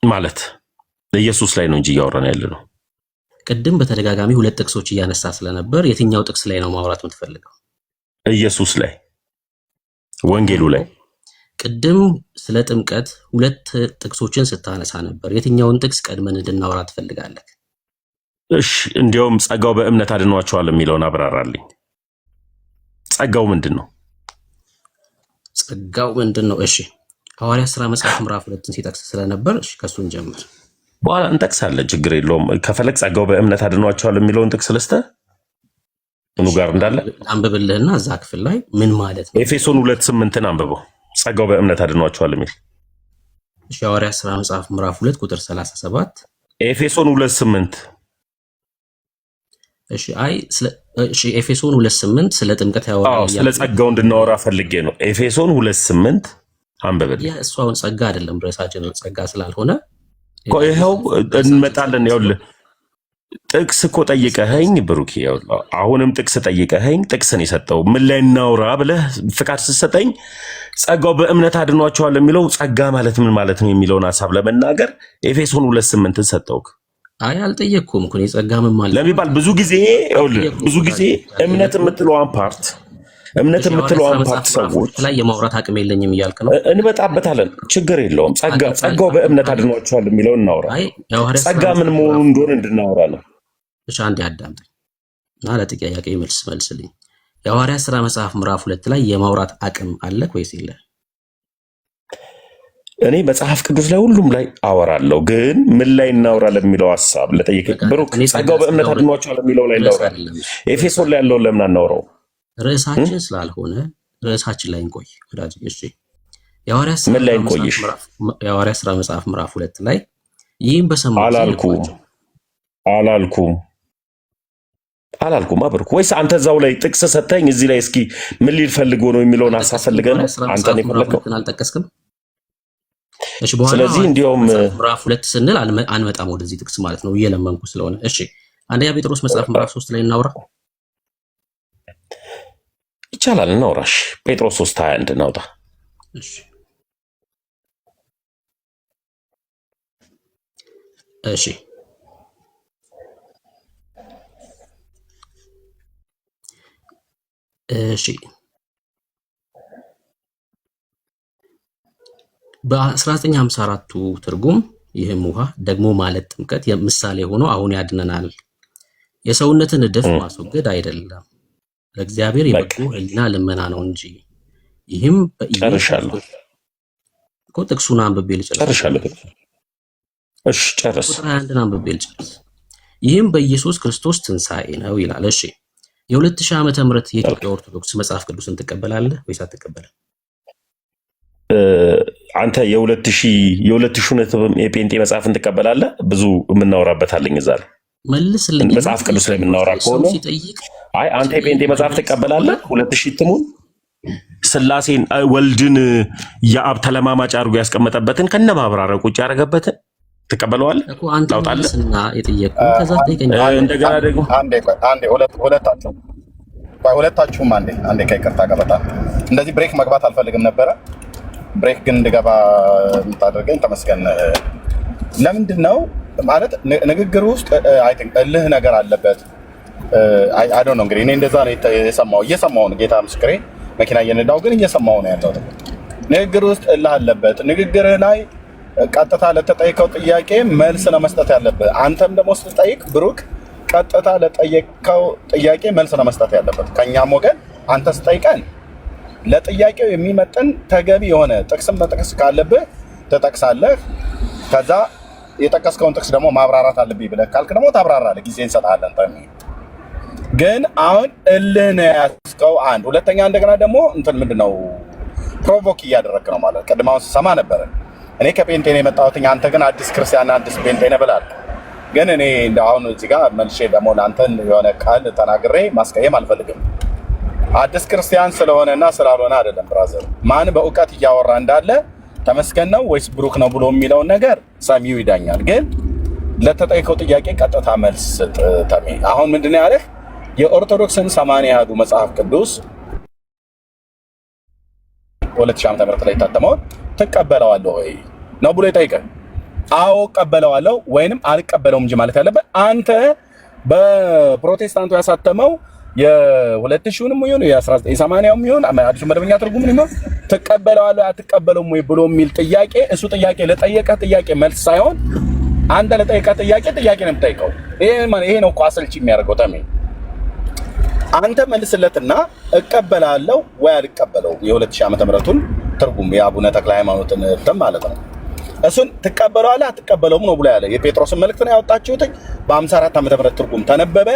ማለት ኢየሱስ ላይ ነው እንጂ እያወራን ያለ ነው። ቅድም በተደጋጋሚ ሁለት ጥቅሶች እያነሳ ስለነበር የትኛው ጥቅስ ላይ ነው ማውራት የምትፈልገው? ኢየሱስ ላይ፣ ወንጌሉ ላይ። ቅድም ስለ ጥምቀት ሁለት ጥቅሶችን ስታነሳ ነበር። የትኛውን ጥቅስ ቀድመን እንድናወራ ትፈልጋለህ? እሺ እንዲያውም ጸጋው በእምነት አድኗቸዋል የሚለውን አብራራልኝ። ጸጋው ምንድን ነው? ጸጋው ምንድን ነው? እሺ ሐዋርያት ሥራ መጽሐፍ ምዕራፍ 2 ሲጠቅስ ስለነበር እሺ ከሱን ጀምር። በኋላ እንጠቅሳለን፣ ችግር የለውም። ከፈለግ ጸጋው በእምነት አድኗቸዋል የሚለውን ጥቅስ ልስጥህ ምኑ ጋር እንዳለ አንብብልህና እዛ ክፍል ላይ ምን ማለት ነው? ኤፌሶን 2:8 አንብበው። ጸጋው በእምነት አድኗቸዋል የሚል እሺ ሐዋርያት ሥራ መጽሐፍ ምዕራፍ 2 ቁጥር 37 ኤፌሶን 2:8 እሺ ኤፌሶን 2:8 ስለ ጥምቀት ያወራል። ስለ ጸጋው እንድናወራ ፈልጌ ነው። ኤፌሶን 2:8 አንብበል። እሷውን ጸጋ አይደለም ርዕሳችን፣ ጸጋ ስላልሆነ ይኸው እንመጣለን። ይኸውልህ ጥቅስ እኮ ጠይቀኸኝ ብሩክ፣ አሁንም ጥቅስ ጠይቀኸኝ ጥቅስን የሰጠው ምን ላይ እናውራ ብለህ ፍቃድ ስትሰጠኝ ጸጋው በእምነት አድኗቸዋል የሚለው ጸጋ ማለት ምን ማለት ነው የሚለውን ሐሳብ ለመናገር ኤፌሶን 2:8 ሰጠውክ። አይ አልጠየቅኩም እኮ ጸጋ ምን ማለት ለሚባል ብዙ ጊዜ እምነት የምትለዋን ፓርት ሰዎች ላይ የማውራት አቅም የለኝም እያልክ ነው። እንመጣበታለን፣ ችግር የለውም። ጸጋው በእምነት አድኗቸዋል የሚለው እናውራ። ጸጋ ምን መሆኑ እንደሆነ እንድናወራ ነው። እሺ አንዴ አዳምጠኝ እና ለጥያቄ መልስልኝ። የሐዋርያት ሥራ መጽሐፍ ምዕራፍ 2 ላይ የማውራት አቅም አለ ወይስ የለ? እኔ መጽሐፍ ቅዱስ ላይ ሁሉም ላይ አወራለሁ፣ ግን ምን ላይ እናውራ ለሚለው ሐሳብ ለጠየቀኝ ብሩክ፣ ጸጋው በእምነት አድኗቸዋል የሚለው ላይ እናውራ። ኤፌሶን ላይ ያለውን ለምን አናውራው? ርዕሳችን ስላልሆነ ርዕሳችን ላይ እንቆይ ወዳጅ። እሺ የሐዋርያት ሥራ መጽሐፍ ምዕራፍ 2 ላይ ይህም በሰማሁ አላልኩም። አላልኩማ ብሩክ። ወይስ አንተ እዛው ላይ ጥቅስ ሰተኝ እዚህ ላይ እስኪ ምን ሊል ፈልጎ ነው የሚለውን ሐሳብ ፈልገህ ነው አንተ ነው የፈለከው? አልጠቀስክም። እሺ በኋላ ስለዚህ እንዲያውም ምዕራፍ 2 ስንል አንመጣም ወደዚህ ጥቅስ ማለት ነው እየለመንኩ ስለሆነ። እሺ አንደኛ ጴጥሮስ መጽሐፍ ምዕራፍ 3 ላይ እናውራ ይቻላል። እናውራሽ ጴጥሮስ 3:21 እናውጣ። እሺ እሺ እሺ በ1954ቱ ትርጉም ይህም ውሃ ደግሞ ማለት ጥምቀት ምሳሌ ሆኖ አሁን ያድነናል። የሰውነትን እድፍ ማስወገድ አይደለም፣ ለእግዚአብሔር የበቁ ሕሊና ልመና ነው እንጂ። ይህም ጨርሻለሁ እኮ ጥቅሱን አንብቤ ልጨርስ። ጨርሻለሁ። እሺ ጨርስ። ቁጥር 21 አንብቤ ልጨርስ። ይህም በኢየሱስ ክርስቶስ ትንሣኤ ነው ይላል። እሺ የ2000 ዓመተ ምህረት የኢትዮጵያ ኦርቶዶክስ መጽሐፍ ቅዱስን ትቀበላለህ ወይስ አትቀበልም? አንተ የ2000 የጴንጤ መጽሐፍን ትቀበላለህ? ብዙ የምናወራበት አለኝ እዛ ላይ መልስልኝ። መጽሐፍ ቅዱስ ላይ የምናወራ ከሆነ አይ አንተ የጴንጤ መጽሐፍ ትቀበላለህ? 2000 ትሙን ስላሴን ወልድን የአብ ተለማማጭ አድርጎ ያስቀመጠበትን ከነ ማብራሪያ ቁጭ ያደረገበትን ትቀበለዋለህ? እኮ አንተ መልስና የጠየቅኩህ ከዛ ጠይቀኝ። እንደገና ደግሞ አንዴ ሁለታችሁም አንዴ ከይቅርታ ጋር በጣም እንደዚህ ብሬክ መግባት አልፈልግም ነበረ። ብሬክ ግን እንድገባ የምታደርገኝ ተመስገን። ለምንድን ነው ማለት ንግግር ውስጥ አይ ቲንክ እልህ ነገር አለበት። አይ ዶንት ኖ እንግዲህ እኔ እንደዛ ነው እየሰማሁ ነው። ጌታ ምስክሬ መኪና እየነዳሁ ግን እየሰማሁ ነው ያለሁት። ንግግር ውስጥ እልህ አለበት። ንግግርህ ላይ ቀጥታ ለተጠየቀው ጥያቄ መልስ ነው መስጠት ያለብህ። አንተም ደግሞ ስትጠይቅ ብሩክ ቀጥታ ለጠየቀው ጥያቄ መልስ ነው መስጠት ያለበት። ከኛም ወገን አንተ ስጠይቀን ለጥያቄው የሚመጥን ተገቢ የሆነ ጥቅስም መጥቀስ ካለብህ ትጠቅሳለህ። ከዛ የጠቀስከውን ጥቅስ ደግሞ ማብራራት አለብኝ ብለህ ካልክ ደግሞ ታብራራለህ፣ ጊዜ እንሰጥሃለን። ግን አሁን እልህ ነው ያዝከው። አንድ ሁለተኛ እንደገና ደግሞ እንትን ምንድነው ፕሮቮክ እያደረግክ ነው ማለት ቅድም አሁን ስሰማ ነበረ። እኔ ከጴንጤ ነው የመጣሁት፣ አንተ ግን አዲስ ክርስቲያን አዲስ ጴንጤ ነህ ብላለህ። ግን እኔ እንደው አሁን እዚህ ጋር መልሼ ደግሞ ለአንተን የሆነ ቃል ተናግሬ ማስቀየም አልፈልግም። አዲስ ክርስቲያን ስለሆነና ስላልሆነ አይደለም ብራዘር። ማን በእውቀት እያወራ እንዳለ ተመስገን ነው ወይስ ብሩክ ነው ብሎ የሚለውን ነገር ሰሚው ይዳኛል። ግን ለተጠየቀው ጥያቄ ቀጥታ መልስ ስጥ። ተሜ አሁን ምንድን ነው ያለህ? የኦርቶዶክስን 80 አሐዱ መጽሐፍ ቅዱስ 2000 ዓመተ ምህረት ላይ ታተመውን ትቀበለዋለህ ወይ ነው ብሎ ይጠይቃል። አዎ እቀበለዋለሁ ወይንም አልቀበለውም እንጂ ማለት ያለበት አንተ በፕሮቴስታንቱ ያሳተመው የ2000ንም ይሁን የ1980ም ይሁን አዲሱ መደበኛ ትርጉምን ይሁን ትቀበለዋለህ አትቀበለውም ወይ ብሎ የሚል ጥያቄ፣ እሱ ጥያቄ ለጠየቀህ ጥያቄ መልስ ሳይሆን አንተ ለጠየቀህ ጥያቄ ነው የምጠይቀው። ይሄ ነው እኮ አሰልቺ የሚያደርገው። ተሜ አንተ መልስለትና እቀበላለሁ ወይ አልቀበለውም የ2000 ዓመተ ምህረቱን ትርጉም የአቡነ ተክለ ሃይማኖትን እንትን ማለት ነው። እሱን ትቀበለዋለህ አትቀበለውም ነው ብሎ ያለ የጴጥሮስን መልእክት ነው ያወጣችሁት። በ54 ዓመተ ምህረት ትርጉም ተነበበ።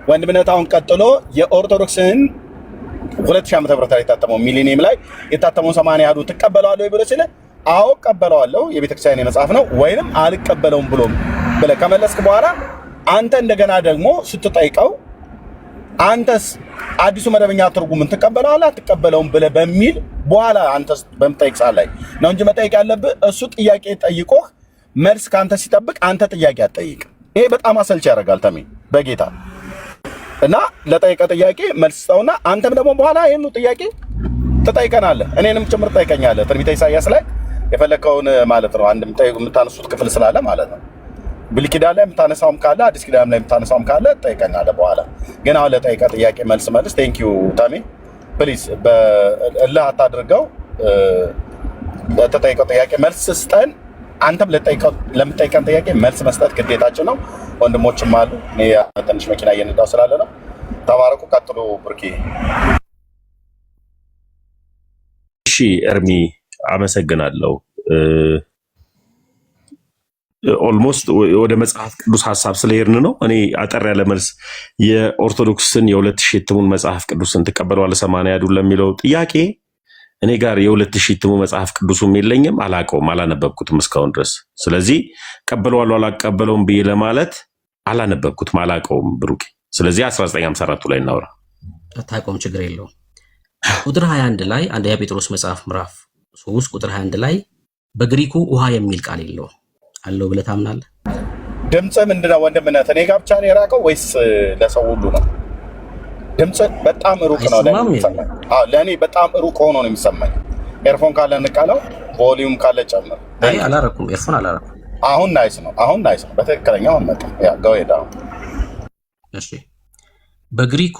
ወንድምነት አሁን ቀጥሎ የኦርቶዶክስን 2000 ዓመተ ምህረት ላይ የታተመው ሚሊኒየም ላይ የታተመው 80 አሐዱ ትቀበለዋለህ ወይ ብሎ ሲል አዎ እቀበለዋለሁ የቤተክርስቲያን መጽሐፍ ነው ወይንም አልቀበለውም ብሎ ብለህ ከመለስክ በኋላ አንተ እንደገና ደግሞ ስትጠይቀው አንተስ አዲሱ መደበኛ ትርጉምን ትቀበለዋለህ አትቀበለውም ብለህ በሚል በኋላ አንተስ በምጠይቅ ሰዓት ላይ ነው እንጂ መጠየቅ ያለብህ እሱ ጥያቄ ጠይቆህ መልስ ካንተ ሲጠብቅ አንተ ጥያቄ አትጠይቅ። ይሄ በጣም አሰልቺ ያደርጋል ተሜ በጌታ እና ለጠየቀ ጥያቄ መልስ ስጠውና አንተም ደግሞ በኋላ ይሄን ጥያቄ ትጠይቀናለህ፣ እኔንም ጭምር ትጠይቀኛለህ። ትንቢተ ኢሳይያስ ላይ የፈለከውን ማለት ነው አንድ የምታነሱት ክፍል ስላለ ማለት ነው። ብሉይ ኪዳን ላይ የምታነሳውም ካለ አዲስ ኪዳን ላይ የምታነሳውም ካለ ትጠይቀናለህ በኋላ። ግን አሁን ለጠየቀ ጥያቄ መልስ መልስ። ቴንክ ዩ ታሜ ፕሊዝ በእልህ አታድርገው። ለተጠየቀው ጥያቄ መልስ ስጠን። አንተም ለምትጠይቀን ጥያቄ መልስ መስጠት ግዴታችን ነው። ወንድሞችም አሉ። እኔ ትንሽ መኪና እየነዳሁ ስላለ ነው። ተባረኩ። ቀጥሉ ብርኪ። እሺ እርሚ አመሰግናለሁ። ኦልሞስት ወደ መጽሐፍ ቅዱስ ሐሳብ ስለሄድን ነው። እኔ አጠር ያለ መልስ የኦርቶዶክስን የ2000 እትሙን መጽሐፍ ቅዱስን ትቀበለዋለህ 80 አሐዱ ለሚለው ጥያቄ እኔ ጋር የ2000 እትሙ መጽሐፍ ቅዱስም የለኝም፣ አላውቀውም፣ አላነበብኩትም እስካሁን ድረስ። ስለዚህ ቀበለዋለሁ አላቀበለውም ብዬ ለማለት አላነበብኩትም፣ አላውቀውም ብሩኬ። ስለዚህ 1954 ላይ እናውራ። ታቆም ችግር የለውም። ቁጥር 21 ላይ አንደኛ ጴጥሮስ መጽሐፍ ምዕራፍ 3 ቁጥር 21 ላይ በግሪኩ ውሃ የሚል ቃል የለውም አለው ብለህ ታምናለህ? ድምጽ ምንድነው ወንድምነት? እኔ ጋር ብቻ ነው የራቀው ወይስ ለሰው ሁሉ ነው? ድምጽ በጣም ሩቅ ነው ለእኔ በጣም ሩቅ ሆኖ ነው የሚሰማኝ። ኤርፎን ካለ እንቃለው፣ ቮሊዩም ካለ ጨምር። አይ አላረኩም፣ ኤርፎን አላረኩም። አሁን ናይስ ነው፣ አሁን ናይስ ነው። በትክክለኛው መጣ። ያ ጋውዳ። እሺ በግሪኩ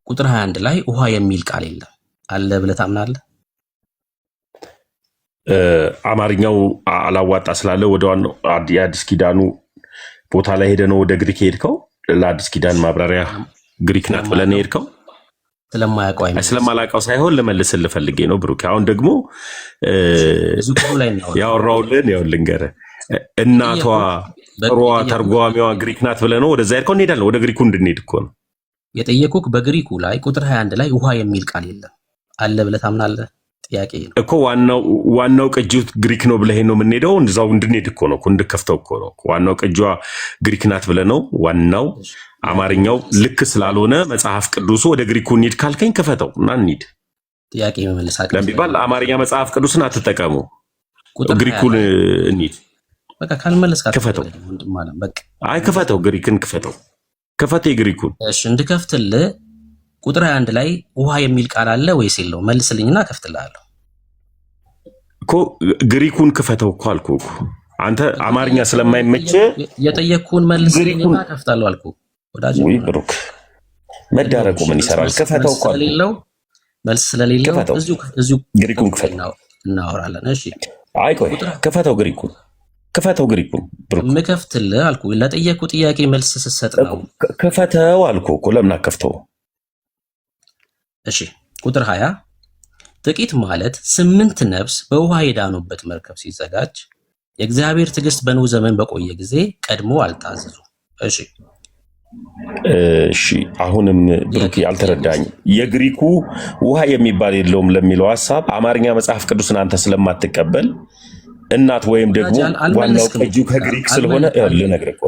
ቁጥር 21 ላይ ውሃ የሚል ቃል የለም አለ ብለህ ታምናለህ? አማርኛው አላዋጣ ስላለ ወደ ዋናው የአዲስ ኪዳኑ ቦታ ላይ ሄደ ነው ወደ ግሪክ ሄድከው። ለአዲስ ኪዳን ማብራሪያ ግሪክ ናት ብለን ሄድከው። ስለማላውቀው ሳይሆን ልመልስልህ ፈልጌ ነው ብሩክ። አሁን ደግሞ ያወራውልን ያው ልንገርህ፣ እናቷ ጥሯ ተርጓሚዋ ግሪክ ናት ብለህ ነው ወደዛ ሄድከው። እንሄዳለን፣ ወደ ግሪኩ እንድንሄድ እኮ ነው የጠየቁክ። በግሪኩ ላይ ቁጥር 21 ላይ ውሃ የሚል ቃል የለም አለ ብለህ ታምናለህ? ጥያቄ ነው እኮ። ዋናው ቅጂው ግሪክ ነው ብለህ ነው የምንሄደው። እንደዛው እንድንሄድ እኮ ነው፣ እንድከፍተው እኮ ነው። ዋናው ቅጂዋ ግሪክ ናት ብለህ ነው። ዋናው አማርኛው ልክ ስላልሆነ መጽሐፍ ቅዱሱ ወደ ግሪኩ እንሂድ ካልከኝ ክፈተው እና እንሂድ። ጥያቄ መመለስ አቀ ለምቢባል አማርኛ መጽሐፍ ቅዱስን አትጠቀሙ፣ ግሪኩን እንሂድ። በቃ ካልመለስ ክፈተው። በቃ አይ ክፈተው፣ ግሪክን ክፈተው። ከፈቴ ግሪኩን። እሺ እንድከፍትልህ ቁጥር 21 ላይ ውሃ የሚል ቃል አለ ወይስ የለው? መልስልኝና ከፍትልሃለሁ እኮ። ግሪኩን ክፈተው እኮ አልኩህ እኮ። አንተ አማርኛ ስለማይመች የጠየቅኩን መልስልኝና ከፍታለሁ አልኩህ። ወዳጅ ወይ ብሩክ መዳረቁ ምን ይሰራል? ክፈተው እኮ አልኩህ። መልስ ስለሌለው እዚሁ ግሪኩን ክፈተው እናወራለን። እሺ አይ ቆይ ክፈተው፣ ግሪኩን ክፈተው። ግሪኩን ብሩክ ምከፍትልህ አልኩህ። ለጠየቅኩ ጥያቄ መልስ ስትሰጥ ነው። ክፈተው አልኩህ እኮ። ለምን አከፍተው? እሺ ቁጥር 20 ጥቂት ማለት 8 ነፍስ በውሃ የዳኑበት መርከብ ሲዘጋጅ የእግዚአብሔር ትዕግስት በኖህ ዘመን በቆየ ጊዜ ቀድሞ አልታዘዙ። እሺ አሁንም ብሩክ ያልተረዳኝ የግሪኩ ውሃ የሚባል የለውም ለሚለው ሐሳብ አማርኛ መጽሐፍ ቅዱስን አንተ ስለማትቀበል እናት ወይም ደግሞ ዋናው ቅጂው ከግሪክ ስለሆነ ልነግርህ እኮ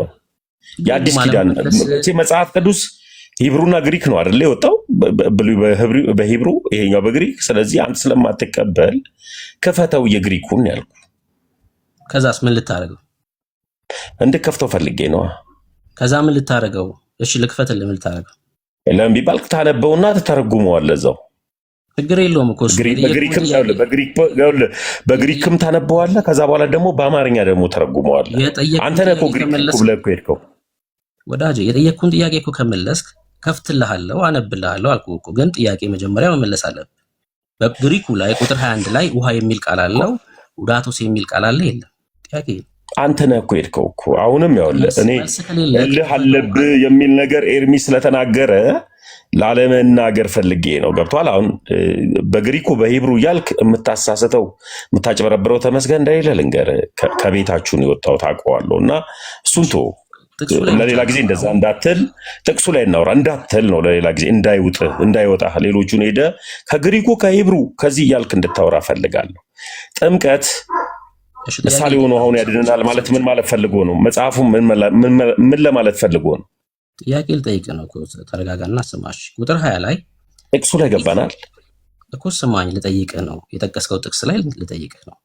የአዲስ ኪዳን መጽሐፍ ቅዱስ ሂብሩና ግሪክ ነው አይደል የወጣው? በሂብሩ ይሄኛው በግሪክ። ስለዚህ አንተ ስለማትቀበል ክፈተው የግሪኩን ያልኩ። ከዛስ ምን ልታረገው? እንድከፍተው ፈልጌ ነው። ከዛ ምን ልታረገው? እሺ ልክፈትልህ፣ ምን ልታረገው? ለምን ቢባል ታነበውና ተተረጉመዋለህ እዛው። ችግር የለውም እኮ በግሪክም ታነበዋለህ። ከዛ በኋላ ደግሞ በአማርኛ ደግሞ ተረጉመዋለህ። አንተ ነህ እኮ ግሪክ ብለህ እኮ ሄድከው ወዳጄ። የጠየቅኩን ጥያቄ እኮ ከመለስክ ከፍትልሃለሁ፣ አነብልሃለሁ አልኩህ እኮ። ግን ጥያቄ መጀመሪያ መመለስ አለብህ። በግሪኩ ላይ ቁጥር 21 ላይ ውሃ የሚል ቃል አለው፣ ውዳቶስ የሚል ቃል አለ የለም? ጥያቄ አንተ ነህ እኮ ሄድከው እኮ። አሁንም ያውልህ እኔ እልህ አለብህ የሚል ነገር ኤርሚ ስለተናገረ ላለመናገር ፈልጌ ነው። ገብቶሃል? አሁን በግሪኩ በሂብሩ እያልክ የምታሳስተው የምታጭበረብረው ተመስገን እንደሌለ ልንገርህ። ከቤታችሁ ነው የወጣው ታውቀዋለሁ። እና እሱን ተወው። ለሌላ ጊዜ እንደዛ እንዳትል፣ ጥቅሱ ላይ እናውራ እንዳትል ነው። ለሌላ ጊዜ እንዳይወጣ ሌሎቹን ሄደ ከግሪኩ ከሂብሩ ከዚህ እያልክ እንድታወራ ፈልጋለሁ። ጥምቀት ምሳሌ ሆኖ አሁን ያድነናል ማለት ምን ማለት ፈልጎ ነው? መጽሐፉ ምን ለማለት ፈልጎ ነው? ጥያቄ ልጠይቅ ነው እኮ። ተረጋጋና ስማሽ። ቁጥር 20 ላይ ጥቅሱ ላይ ገባናል እኮ። ስማኝ፣ ልጠይቅ ነው። የጠቀስከው ጥቅስ ላይ ልጠይቅ ነው።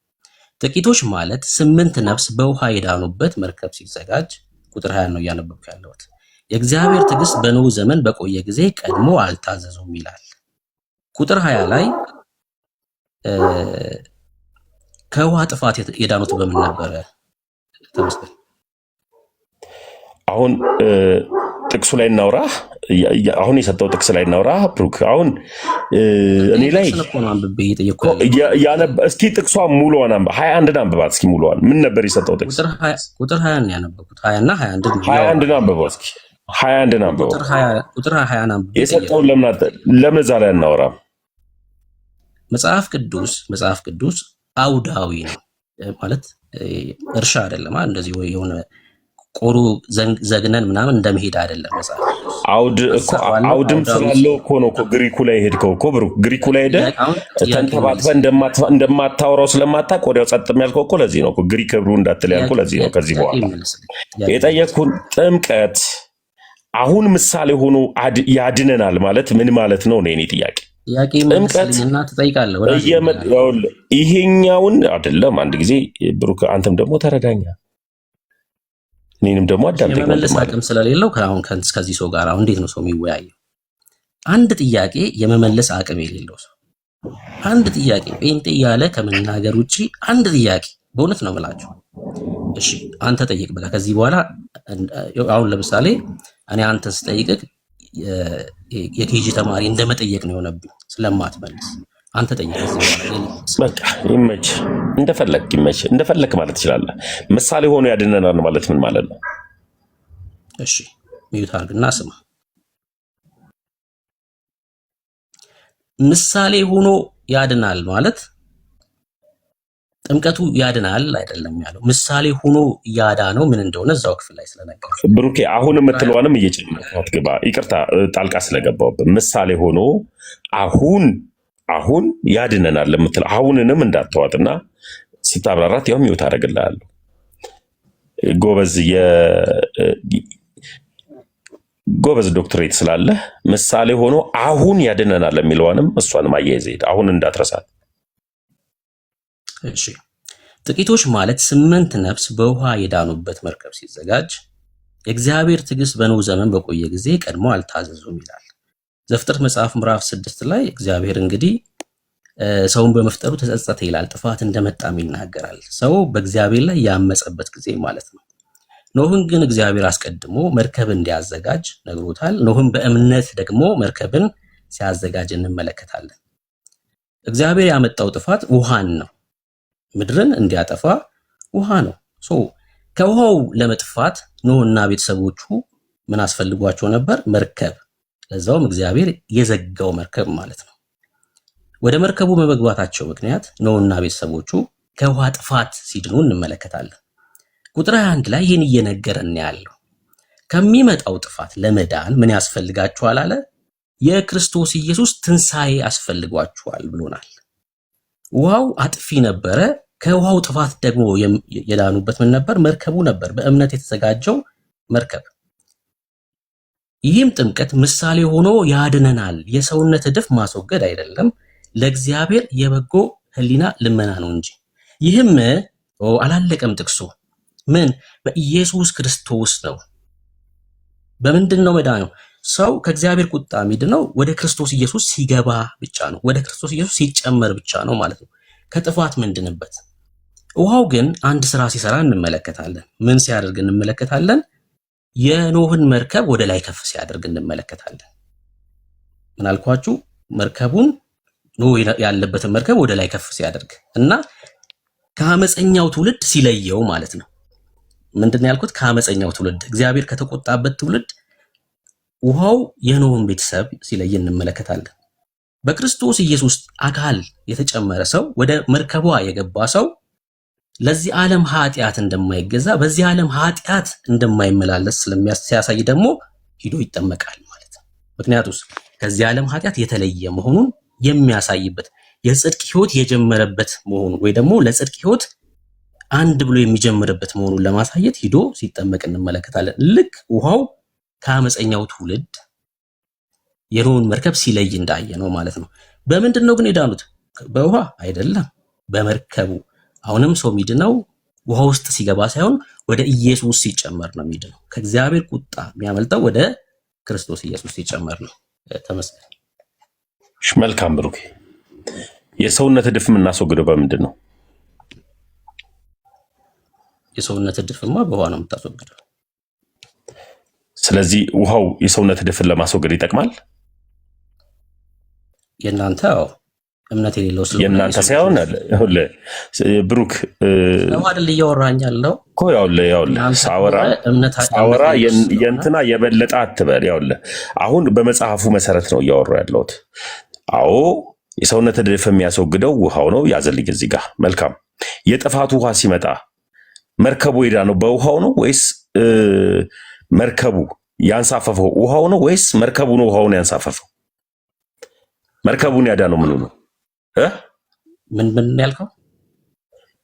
ጥቂቶች ማለት 8 ነፍስ በውሃ የዳኑበት መርከብ ሲዘጋጅ ቁጥር 20 ነው እያነበብኩ ያለሁት። የእግዚአብሔር ትዕግስት በኖህ ዘመን በቆየ ጊዜ ቀድሞ አልታዘዙም ይላል። ቁጥር 20 ላይ ከውሃ ጥፋት የዳኑት በምን ነበረ? ተመስገን። አሁን ጥቅሱ ላይ እናውራ። አሁን የሰጠው ጥቅስ ላይ እናውራ ብሩክ። አሁን እኔ ላይ እስኪ ጥቅሷን ሙሉዋን 21 አንብባት እስኪ። ሙሉዋን ምን ነበር የሰጠው ጥቅስ? ቁጥር 20 ነው ያነበብኩት። 20 እና 21 አንብበው እስኪ። 21 አንብበው። ቁጥር 20 አንብበው። የሰጠውን ለምን እዛ ላይ እናውራ? መጽሐፍ ቅዱስ አውዳዊ ነው ማለት እርሻ አይደለም። እንደዚህ ወይ የሆነ ቆሩ ዘግነን ምናምን እንደመሄድ አይደለም። መጽሐፍ አውድም ስላለው እኮ ነው እኮ ግሪኩ ላይ ሄድከው እኮ ብሩክ። ግሪኩ ላይ ሄደ ተንተባትበህ እንደማታወራው ስለማታውቅ ወዲያው ጸጥ የሚያልከው እኮ ለዚህ ነው እኮ። ግሪክ ብሩ እንዳትል ያልኩህ ለዚህ ነው። ከዚህ በኋላ የጠየቅኩን ጥምቀት አሁን ምሳሌ ሆኖ ያድነናል ማለት ምን ማለት ነው? ነው የኔ ጥያቄ። ጥያቄ ጥምቀት መልስልኝና ትጠይቃለህ። ወራጅ ይሄኛውን አይደለም። አንድ ጊዜ ብሩክ፣ አንተም ደግሞ ተረዳኛ፣ እኔንም ደግሞ አዳምጠኝ። የመመለስ አቅም ስለሌለው ከአሁን ከዚህ ሰው ጋር አሁን እንዴት ነው ሰው የሚወያየው? አንድ ጥያቄ የመመለስ አቅም የሌለው ሰው አንድ ጥያቄ ጴንጤ እያለ ከመናገር ውጪ አንድ ጥያቄ፣ በእውነት ነው የምላችሁ። እሺ አንተ ጠይቅ በቃ። ከዚህ በኋላ አሁን ለምሳሌ እኔ አንተን ስጠይቅህ የኬጂ ተማሪ እንደመጠየቅ ነው የሆነብኝ ስለማትመልስ። አንተ ጠይቅ ከዚህ በኋላ በቃ ይመች፣ እንደፈለክ ማለት ትችላለህ። ምሳሌ ሆኖ ያድነናል ማለት ምን ማለት ነው? እሺ ሚዩት አድርግና ስማ። ምሳሌ ሆኖ ያድናል ማለት ጥምቀቱ ያድናል አይደለም ያለው። ምሳሌ ሆኖ ያዳነው ምን እንደሆነ እዛው ክፍል ላይ ስለነገር ብሩኬ፣ አሁን የምትለዋንም እየጨመርክ ግባ። ይቅርታ ጣልቃ ስለገባሁብህ። ምሳሌ ሆኖ አሁን ያድነናል የምትለው አሁንንም እንዳትዋጥና ስታብራራት ያው ሚውት አደርግልሃለሁ። ጎበዝ ዶክትሬት ስላለ ምሳሌ ሆኖ አሁን ያድነናል የሚለዋንም እሷንም አያይዘህ ሄድ። አሁን እንዳትረሳት። እሺ ጥቂቶች ማለት 8 ነፍስ በውሃ የዳኑበት መርከብ ሲዘጋጅ የእግዚአብሔር ትዕግስት በኖህ ዘመን በቆየ ጊዜ ቀድሞ አልታዘዙም ይላል። ዘፍጥረት መጽሐፍ ምዕራፍ 6 ላይ እግዚአብሔር እንግዲህ ሰውን በመፍጠሩ ተጸጸተ ይላል። ጥፋት እንደመጣም ይናገራል። ሰው በእግዚአብሔር ላይ ያመፀበት ጊዜ ማለት ነው። ኖህን ግን እግዚአብሔር አስቀድሞ መርከብ እንዲያዘጋጅ ነግሮታል። ኖህን በእምነት ደግሞ መርከብን ሲያዘጋጅ እንመለከታለን። እግዚአብሔር ያመጣው ጥፋት ውሃን ነው። ምድርን እንዲያጠፋ ውሃ ነው። ከውሃው ለመጥፋት ኖህና ቤተሰቦቹ ምን አስፈልጓቸው ነበር? መርከብ። ለዛውም እግዚአብሔር የዘጋው መርከብ ማለት ነው። ወደ መርከቡ በመግባታቸው ምክንያት ኖህና ቤተሰቦቹ ከውሃ ጥፋት ሲድኑ እንመለከታለን። ቁጥር 21 ላይ ይህን እየነገረን ያለው ከሚመጣው ጥፋት ለመዳን ምን ያስፈልጋችኋል አለ? የክርስቶስ ኢየሱስ ትንሣኤ ያስፈልጓችኋል ብሎናል። ውሃው አጥፊ ነበረ። ከውሃው ጥፋት ደግሞ የዳኑበት ምን ነበር? መርከቡ ነበር፣ በእምነት የተዘጋጀው መርከብ። ይህም ጥምቀት ምሳሌ ሆኖ ያድነናል። የሰውነት እድፍ ማስወገድ አይደለም፣ ለእግዚአብሔር የበጎ ሕሊና ልመና ነው እንጂ። ይህም አላለቀም ጥቅሱ። ምን? በኢየሱስ ክርስቶስ ነው። በምንድን ነው መዳነው? ሰው ከእግዚአብሔር ቁጣ የሚድነው ወደ ክርስቶስ ኢየሱስ ሲገባ ብቻ ነው። ወደ ክርስቶስ ኢየሱስ ሲጨመር ብቻ ነው ማለት ነው። ከጥፋት ምንድንበት። ውሃው ግን አንድ ስራ ሲሰራ እንመለከታለን። ምን ሲያደርግ እንመለከታለን? የኖህን መርከብ ወደ ላይ ከፍ ሲያደርግ እንመለከታለን። ምን አልኳችሁ? መርከቡን ኖህ ያለበትን መርከብ ወደ ላይ ከፍ ሲያደርግ እና ከአመፀኛው ትውልድ ሲለየው ማለት ነው። ምንድነው ያልኩት? ከአመፀኛው ትውልድ፣ እግዚአብሔር ከተቆጣበት ትውልድ ውሃው የኖህን ቤተሰብ ሲለይ እንመለከታለን። በክርስቶስ ኢየሱስ አካል የተጨመረ ሰው፣ ወደ መርከቧ የገባ ሰው ለዚህ ዓለም ኃጢአት እንደማይገዛ፣ በዚህ ዓለም ኃጢአት እንደማይመላለስ ሲያሳይ ደግሞ ሂዶ ይጠመቃል ማለት ነው። ምክንያቱም ከዚህ ዓለም ኃጢአት የተለየ መሆኑን የሚያሳይበት የጽድቅ ሕይወት የጀመረበት መሆኑን ወይ ደግሞ ለጽድቅ ሕይወት አንድ ብሎ የሚጀምርበት መሆኑን ለማሳየት ሂዶ ሲጠመቅ እንመለከታለን። ልክ ውሃው ከአመፀኛው ትውልድ የኖህን መርከብ ሲለይ እንዳየ ነው ማለት ነው። በምንድን ነው ግን የዳኑት? በውሃ አይደለም፣ በመርከቡ። አሁንም ሰው የሚድነው ውሃ ውስጥ ሲገባ ሳይሆን ወደ ኢየሱስ ሲጨመር ነው የሚድነው። ከእግዚአብሔር ቁጣ የሚያመልጠው ወደ ክርስቶስ ኢየሱስ ሲጨመር ነው። ተመስገን። መልካም ብሩክ። የሰውነት እድፍ የምናስወግደው በምንድን ነው? የሰውነት እድፍማ በውሃ ነው የምታስወግደው። ስለዚህ ውሃው የሰውነት እድፍን ለማስወገድ ይጠቅማል። የእናንተ እምነት የሌለው ስለሆነ የእናንተ ሳይሆን ብሩክ ነው አይደል? እያወራኝ ያለው እኮ ሳወራ የእንትና የበለጠ አትበል። አሁን በመጽሐፉ መሰረት ነው እያወራ ያለሁት። አዎ የሰውነት እድፍ የሚያስወግደው ውሃው ነው። ያዘልኝ እዚህ ጋር። መልካም። የጥፋቱ ውሃ ሲመጣ መርከቡ ሄዳ ነው በውሃው ነው ወይስ መርከቡ ያንሳፈፈው ውሃው ነው ወይስ መርከቡ ነው ውሃውን ያንሳፈፈው? መርከቡን ያዳነው ምኑ ነው? ምን ያልከው?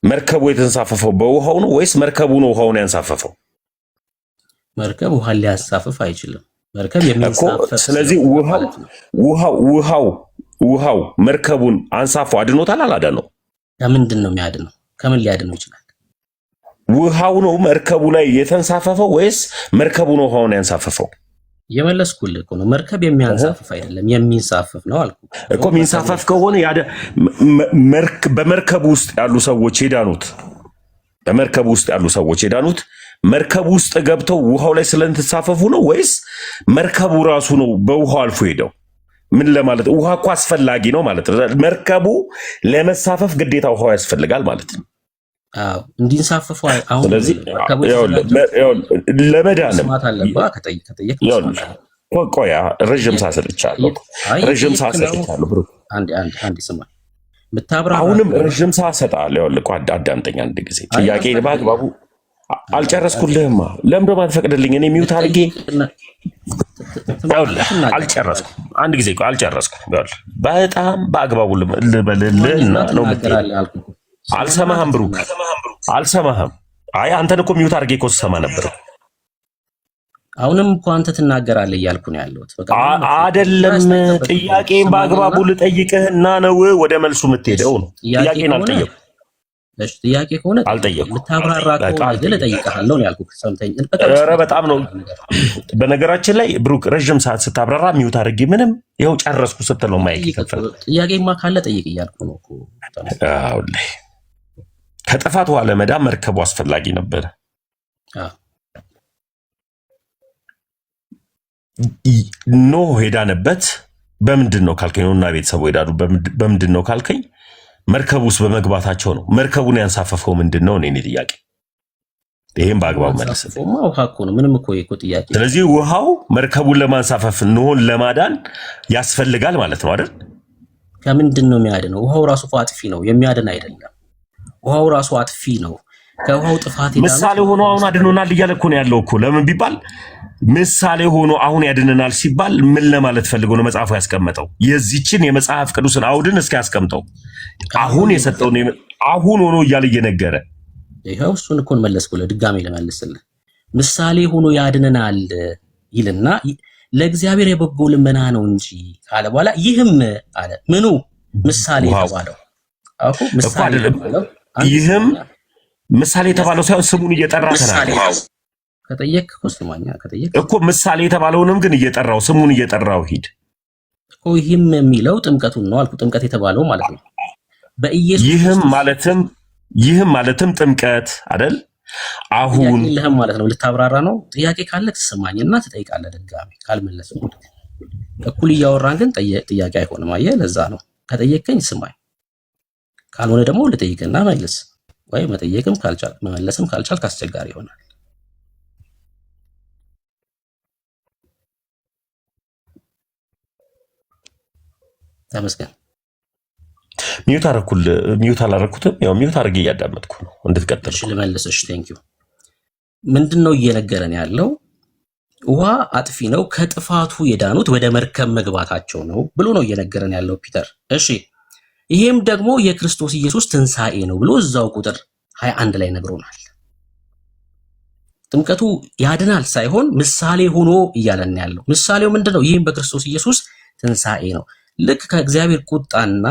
መርከቡ የተንሳፈፈው በውሃው ነው ወይስ መርከቡ ነው ውሃውን ያንሳፈፈው? መርከብ ውሃን ሊያንሳፍፍ አይችልም። መርከብ የሚንሳፈፍ ስለዚህ ውሃው መርከቡን አንሳፎ አድኖታል አላዳነው? ከምንድን ነው የሚያድነው? ከምን ሊያድነው ይችላል? ውሃው ነው መርከቡ ላይ የተንሳፈፈው ወይስ መርከቡ ነው ውሃውን ያንሳፈፈው? የመለስኩልህ እኮ ነው። መርከብ የሚያንሳፍፍ አይደለም የሚንሳፈፍ ነው አልኩህ እኮ። የሚንሳፈፍ ከሆነ በመርከቡ ውስጥ ያሉ ሰዎች የዳኑት መርከቡ ውስጥ ገብተው ውሃው ላይ ስለተንሳፈፉ ነው ወይስ መርከቡ ራሱ ነው በውሃው አልፎ ሄደው? ምን ለማለት ውሃ እኮ አስፈላጊ ነው ማለት ነው። መርከቡ ለመሳፈፍ ግዴታ ውሃው ያስፈልጋል ማለት ነው። አዎ እንዲንሳፈፉ አሁን ስለዚህ ለመዳንም ቆያ ረዥም ሳሰጥቻለሁ ብሩክ፣ አንድ ስማ፣ አሁንም ረዥም ሳሰጣለሁ። ይኸውልህ አዳምጠኝ አንድ ጊዜ። ጥያቄ በአግባቡ አልጨረስኩልህማ። ለምን ደሞ አትፈቅድልኝ? እኔ ሚውት አድርጌ አልጨረስኩም። አንድ ጊዜ አልጨረስኩም። በጣም በአግባቡ ልበልልህና ነው የምትሄድ። አልሰማህም ብሩክ፣ አልሰማህም። አይ አንተን እኮ ሚውት አድርጌ እኮ ስሰማ ነበር። አሁንም እኮ አንተ ትናገራለህ እያልኩ ነው ያለሁት። አይደለም ጥያቄን በአግባቡ ልጠይቅህና ነው ወደ መልሱ የምትሄደው ነው። ጥያቄን አልጠየኩም። ጥያቄ ከሆነ አልጠየኩም። ልታብራራ ከሆነ ልጠይቅሃለሁ ነው ያልኩህ። ሰምተኝ። ኧረ በጣም ነው። በነገራችን ላይ ብሩክ ረዥም ሰዓት ስታብራራ ሚውት አድርጌ ምንም ይኸው ጨረስኩ ስትል ነው ማይክ ይከፈል። ጥያቄማ ካለ ጠይቅ እያልኩ ነው እኮ። ከጥፋት ውሃ ለመዳን መርከቡ አስፈላጊ ነበረ። ኖህ ሄዳነበት በምንድን ነው ካልከኝ፣ ኖህና ቤተሰቡ ሄዳሉ በምንድን ነው ካልከኝ፣ መርከቡ ውስጥ በመግባታቸው ነው። መርከቡን ያንሳፈፈው ምንድን ነው? እኔ ጥያቄ ይሄን በአግባቡ መልስልኝ። ውሃ እኮ ነው፣ ምንም እኮ ጥያቄ። ስለዚህ ውሃው መርከቡን ለማንሳፈፍ ኖህን ለማዳን ያስፈልጋል ማለት ነው አይደል? ከምንድን ነው የሚያድነው? ውሃው ራሱ እኮ አጥፊ ነው፣ የሚያድን አይደለም። ውሃው ራሱ አጥፊ ነው። ከውሃው ጥፋት ምሳሌ ሆኖ አሁን አድኖናል እያለ እኮ ነው ያለው እኮ። ለምን ቢባል ምሳሌ ሆኖ አሁን ያድነናል ሲባል ምን ለማለት ፈልጎ ነው መጽሐፉ ያስቀመጠው? የዚችን የመጽሐፍ ቅዱስን አውድን እስኪ ያስቀምጠው። አሁን የሰጠውን አሁን ሆኖ እያለ እየነገረ ይኸው እሱን እኮ መለስኩልህ። ድጋሜ ለመልስልህ ምሳሌ ሆኖ ያድነናል ይልና ለእግዚአብሔር የበጎ ልመና ነው እንጂ ካለ በኋላ ይህም አለ ምኑ ምሳሌ የተባለው አሁን ምሳሌ የተባለው ይህም ምሳሌ የተባለው ሳይሆን ስሙን እየጠራ ተናገረ። ከጠየቅ እኮ ስማኛ፣ ከጠየቅ እኮ ምሳሌ የተባለውንም ግን እየጠራው ስሙን እየጠራው ሂድ እኮ። ይህም የሚለው ጥምቀቱን ነው አልኩ። ጥምቀት የተባለው ማለት ነው በኢየሱስ። ይህም ማለትም ጥምቀት አይደል? አሁን ለህም ማለት ነው። ልታብራራ ነው። ጥያቄ ካለ ትሰማኝና ትጠይቃለህ። ድጋሜ ካልመለስ እኩል እያወራን ግን ጥያቄ አይሆንም። አየህ፣ ለዛ ነው። ከጠየቀኝ ስማኝ፣ ካልሆነ ደግሞ ልጠይቅና መልስ። ወይ መጠየቅም ካልቻል መመለስም ካልቻል አስቸጋሪ ይሆናል። ተመስገን። ሚውት አላረኩትም። ያው ሚውት አድርጌ እያዳመጥኩ ነው እንድትቀጥል። እሺ ልመልስሽ። ቴንኪው። ምንድነው እየነገረን ያለው? ውሃ አጥፊ ነው፣ ከጥፋቱ የዳኑት ወደ መርከብ መግባታቸው ነው ብሎ ነው እየነገረን ያለው ፒተር። እሺ ይሄም ደግሞ የክርስቶስ ኢየሱስ ትንሣኤ ነው ብሎ እዛው ቁጥር 21 ላይ ነግሮናል። ጥምቀቱ ያድናል ሳይሆን ምሳሌ ሆኖ እያለን ያለው። ምሳሌው ምንድነው? ይህም በክርስቶስ ኢየሱስ ትንሣኤ ነው። ልክ ከእግዚአብሔር ቁጣና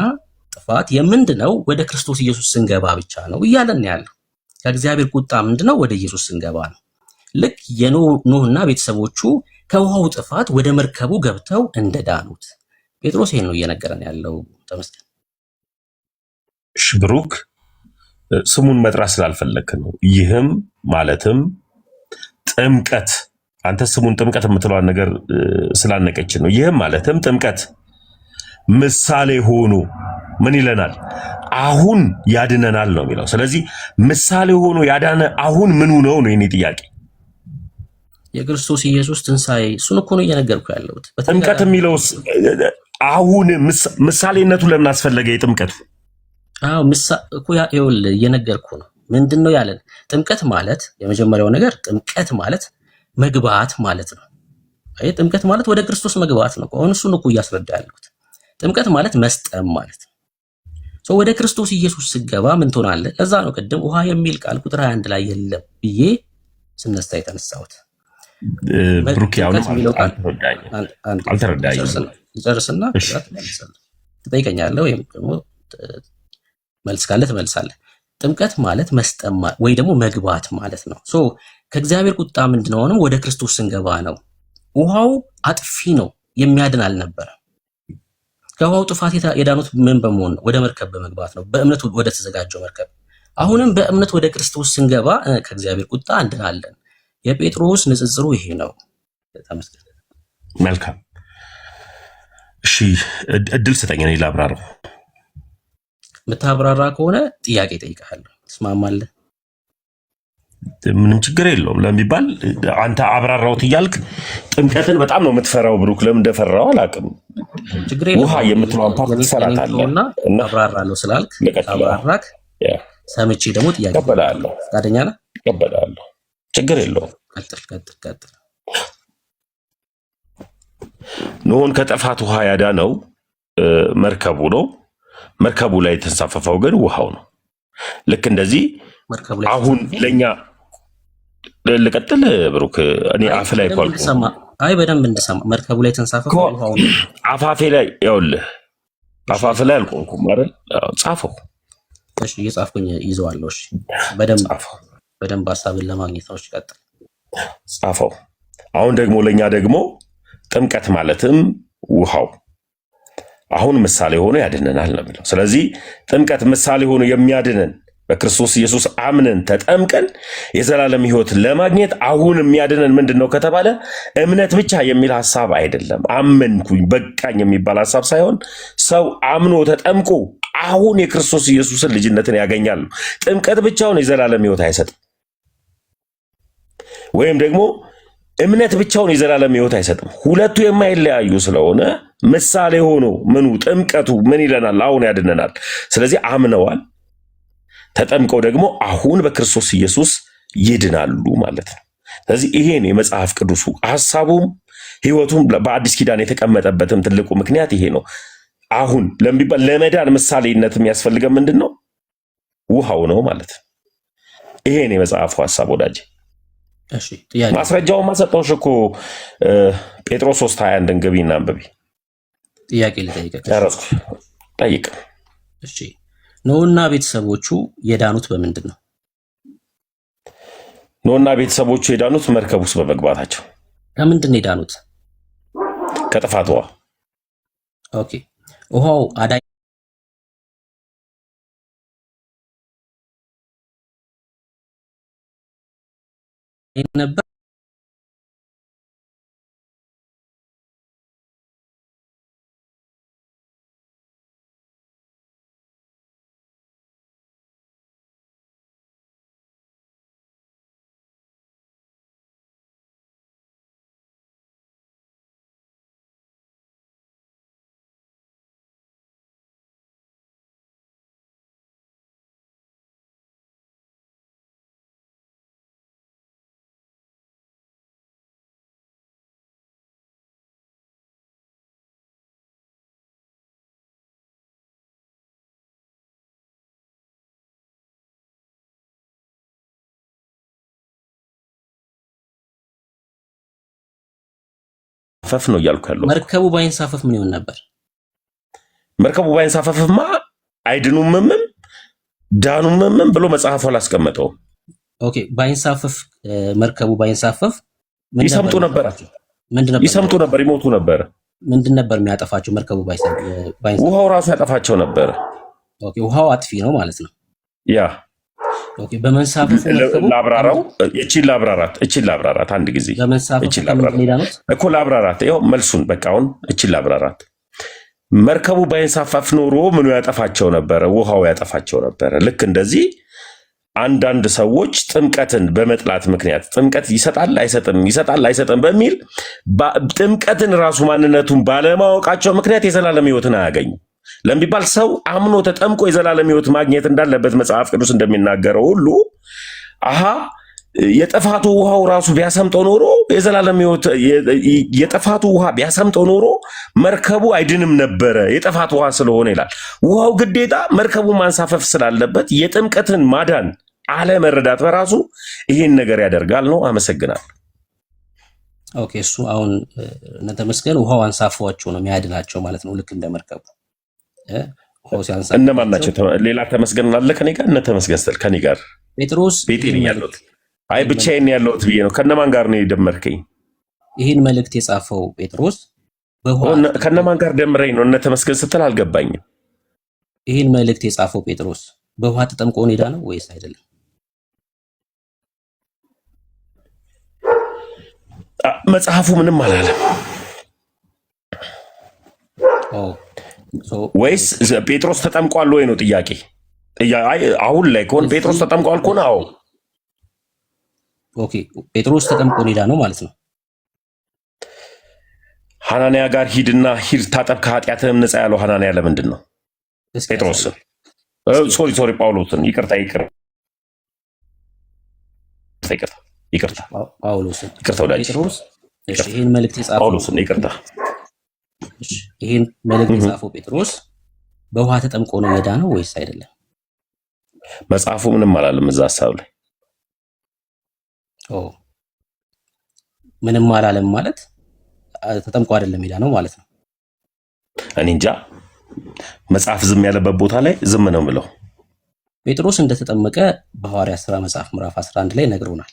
ጥፋት የምንድነው ወደ ክርስቶስ ኢየሱስ ስንገባ ብቻ ነው እያለን ያለው። ከእግዚአብሔር ቁጣ ምንድነው? ወደ ኢየሱስ ስንገባ ነው። ልክ የኖህና ቤተሰቦቹ ከውሃው ጥፋት ወደ መርከቡ ገብተው እንደዳኑት ጴጥሮስ ይሄን ነው እየነገረን ያለው። ተመስገን። ብሩክ ስሙን መጥራት ስላልፈለክ ነው። ይህም ማለትም ጥምቀት፣ አንተ ስሙን ጥምቀት የምትለዋን ነገር ስላነቀች ነው። ይህም ማለትም ጥምቀት ምሳሌ ሆኖ ምን ይለናል? አሁን ያድነናል ነው የሚለው። ስለዚህ ምሳሌ ሆኖ ያዳነ አሁን ምኑ ነው ነው የኔ ጥያቄ። የክርስቶስ ኢየሱስ ትንሣኤ፣ እሱን እኮ ነው እየነገርኩ ያለሁት። ጥምቀት የሚለው አሁን ምሳሌነቱ ለምን አስፈለገ? የጥምቀቱ እኮ ይኸውልህ እየነገርኩ ነው። ምንድን ነው ያለን? ጥምቀት ማለት የመጀመሪያው ነገር ጥምቀት ማለት መግባት ማለት ነው። አይ ጥምቀት ማለት ወደ ክርስቶስ መግባት ነው። አሁን እሱን እኮ እያስረዳ ያለሁት። ጥምቀት ማለት መስጠም ማለት ነው። ወደ ክርስቶስ ኢየሱስ ስገባ ምን ትሆናለህ? ለዛ ነው ቅድም ውሃ የሚል ቃል ቁጥር 21 ላይ የለም ብዬ ስነሳ የተነሳሁት። ብሩክ ያውንም የሚለው ቃል አልተረዳኝም። ይጨርስና ትጠይቀኛለህ ወይም ደግሞ መልስ ካለ ትመልሳለህ። ጥምቀት ማለት መስጠም ወይ ደግሞ መግባት ማለት ነው። ሶ ከእግዚአብሔር ቁጣ ምንድነው ሆነው ወደ ክርስቶስ ስንገባ ነው። ውሃው አጥፊ ነው፣ የሚያድን አልነበረም። ከውሃው ጥፋት የዳኑት ምን በመሆን ነው? ወደ መርከብ በመግባት ነው፣ በእምነት ወደ ተዘጋጀው መርከብ። አሁንም በእምነት ወደ ክርስቶስ ስንገባ ከእግዚአብሔር ቁጣ እንድናለን። የጴጥሮስ ንጽጽሩ ይሄ ነው። መልካም እሺ፣ እድል ስጠኝ እኔ ላብራራው። የምታብራራ ከሆነ ጥያቄ እጠይቅሃለሁ። ትስማማለህ? ምንም ችግር የለውም። ለሚባል አንተ አብራራውት እያልክ ጥምቀትን በጣም ነው የምትፈራው። ብሩክ ለምን እንደፈራው አላውቅም። ውሃ የምትለውን ፓርት ትሰራታለህ እና አብራራለሁ ስላልክ አብራራክ ሰምቼ ደግሞ ጥያቄ እቀበላለሁ። ፈቃደኛ ነህ? እቀበላለሁ። ችግር የለውም። ቀጥል። ኖህን ከጥፋት ውሃ ያዳነው መርከቡ ነው። መርከቡ ላይ የተንሳፈፈው ግን ውሃው ነው። ልክ እንደዚህ አሁን ለኛ ልቀጥል ብሩክ፣ እኔ አፍ ላይ ቋልኩ። አይ በደንብ እንድሰማ መርከቡ ላይ የተንሳፈፈው ውሃው ነው። አፋፌ ላይ ያውልህ፣ አፋፍ ላይ አልቆምኩም አይደል? ጻፈው። እሺ እየጻፍኩኝ ይዘዋለሁ። እሺ በደንብ ሀሳብን ለማግኘት ነው። ቀጥል። ጻፈው። አሁን ደግሞ ለኛ ደግሞ ጥምቀት ማለትም ውሃው አሁን ምሳሌ ሆኖ ያድነናል ነው የሚለው። ስለዚህ ጥምቀት ምሳሌ ሆኖ የሚያድነን በክርስቶስ ኢየሱስ አምነን ተጠምቀን የዘላለም ሕይወት ለማግኘት አሁን የሚያድነን ምንድን ነው ከተባለ እምነት ብቻ የሚል ሐሳብ አይደለም። አመንኩኝ በቃኝ የሚባል ሐሳብ ሳይሆን ሰው አምኖ ተጠምቆ አሁን የክርስቶስ ኢየሱስን ልጅነትን ያገኛል። ጥምቀት ብቻውን የዘላለም ሕይወት አይሰጥም። ወይም ደግሞ እምነት ብቻውን የዘላለም ሕይወት አይሰጥም። ሁለቱ የማይለያዩ ስለሆነ ምሳሌ ሆኖ ምኑ ጥምቀቱ ምን ይለናል? አሁን ያድነናል። ስለዚህ አምነዋል፣ ተጠምቀው ደግሞ አሁን በክርስቶስ ኢየሱስ ይድናሉ ማለት ነው። ስለዚህ ይሄን የመጽሐፍ ቅዱሱ ሐሳቡም ሕይወቱም በአዲስ ኪዳን የተቀመጠበትም ትልቁ ምክንያት ይሄ ነው። አሁን ለሚባል ለመዳን ምሳሌነት የሚያስፈልገን ምንድን ነው? ውሃው ነው ማለት ነው። ይሄን የመጽሐፉ ሐሳብ ወዳጅ። እሺ ጥያቄ ማስረጃውን ማሰጠውሽ እኮ ጴጥሮስ 3:21 ግቢና አንብቢ። ጥያቄ ልጠይቅህ። ጨረስኩ። ጠይቅ። እሺ ኖህና ቤተሰቦቹ የዳኑት በምንድን ነው? ኖህና ቤተሰቦቹ የዳኑት መርከብ ውስጥ በመግባታቸው። ከምንድን ነው የዳኑት? ከጥፋት ውሃ። ኦኬ ውሃው አዳኝ ነበር። ፈፍ ነው እያልኩ ያለው። መርከቡ ባይንሳፈፍ ምን ይሆን ነበር? መርከቡ ባይንሳፈፍማ አይድኑምም ዳኑምም ብሎ መጽሐፉ አላስቀመጠውም። ኦኬ ባይንሳፈፍ መርከቡ ባይንሳፈፍ ይሰምጡ ነበር። ይሰምጡ ነበር፣ ይሞቱ ነበር። ምንድን ነበር የሚያጠፋቸው? መርከቡ ባይንሳፈፍ ውሃው ራሱ ያጠፋቸው ነበር። ኦኬ ውሃው አጥፊ ነው ማለት ነው። ያ ኦኬ በመንሳፈፉ መርከቡ ላብራራው። እቺን ላብራራት አንድ ጊዜ በመንሳፈፉ እኮ ላብራራት። ይኸው መልሱን በቃ አሁን እቺን ላብራራት። መርከቡ ባይንሳፈፍ ኖሮ ምኑ ያጠፋቸው ነበረ? ውሃው ያጠፋቸው ነበረ። ልክ እንደዚህ አንዳንድ ሰዎች ጥምቀትን በመጥላት ምክንያት ጥምቀት ይሰጣል አይሰጥም በሚል ጥምቀትን ራሱ ማንነቱን ባለማወቃቸው ምክንያት የዘላለም ሕይወትን አያገኙ ለሚባል ሰው አምኖ ተጠምቆ የዘላለም ሕይወት ማግኘት እንዳለበት መጽሐፍ ቅዱስ እንደሚናገረው ሁሉ የጥፋቱ ውሃው ራሱ ቢያሰምጠው ኖሮ የዘላለም ሕይወት የጥፋቱ ውሃ ቢያሰምጠው ኖሮ መርከቡ አይድንም ነበረ፣ የጥፋቱ ውሃ ስለሆነ ይላል። ውሃው ግዴታ መርከቡ ማንሳፈፍ ስላለበት የጥምቀትን ማዳን አለመረዳት በራሱ ይሄን ነገር ያደርጋል ነው። አመሰግናለሁ። ኦኬ እሱ አሁን እነ ተመስገን ውሃው አንሳፏቸው ነው የሚያድናቸው ማለት ነው። ልክ እንደ መርከቡ ውሃው ሲያንሳፋቸው እነማን ናቸው? ሌላ ተመስገን አለ ከኔ ጋር? እነ ተመስገን ስትል ከኔ ጋር ጴጥሮስ ቤቴ ነኝ ያለሁት። አይ ብቻዬን ያለሁት ብዬ ነው። ከነማን ጋር ነው የደመርከኝ? ይህን መልእክት የጻፈው ጴጥሮስ ከነማን ጋር ደምረኝ ነው? እነ ተመስገን ስትል አልገባኝም። ይህን መልእክት የጻፈው ጴጥሮስ በውሃ ተጠምቆ ሄዳ ነው ወይስ አይደለም? መጽሐፉ ምንም አላለም። ወይስ ጴጥሮስ ተጠምቋል ወይ ነው ጥያቄ? አሁን ላይ ከሆነ ጴጥሮስ ተጠምቋል ከሆነ አዎ። ኦኬ ጴጥሮስ ተጠምቆ ሄዳ ነው ማለት ነው። ሐናንያ ጋር ሂድ ታጠብ ከኃጢአትህም ነፃ ያለው ሐናንያ ለምንድን ነው? ጴጥሮስን ሶሪ ጳውሎስን ይቅርታ ጳውሎስን ወዳጅ ይህን መልእክት የጻፈው ጳውሎስን ይቅርታ። ይህን መልእክት የጻፈው ጴጥሮስ በውሃ ተጠምቆ ነው ሄዳ ነው ወይስ አይደለም? መጽሐፉ ምንም አላለም እዛ ሀሳብ ላይ። ምንም አላለም ማለት ተጠምቆ አይደለም ሄዳ ነው ማለት ነው። እኔ እንጃ መጽሐፍ ዝም ያለበት ቦታ ላይ ዝም ነው ምለው። ጴጥሮስ እንደተጠመቀ በሐዋርያት ሥራ መጽሐፍ ምዕራፍ 11 ላይ ነግሮናል።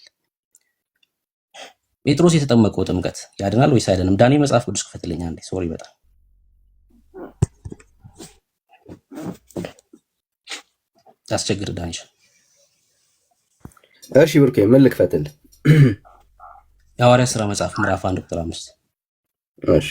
ጴጥሮስ የተጠመቀው ጥምቀት ያድናል ወይስ አይደለም? ዳኒ መጽሐፍ ቅዱስ ክፈትልኝ አንዴ። ሶሪ በጣም አስቸግር ዳንሽ። እሺ ብሩኬ ምን ልክፈትል? የሐዋርያት ሥራ መጽሐፍ ምዕራፍ 1 ቁጥር 5። እሺ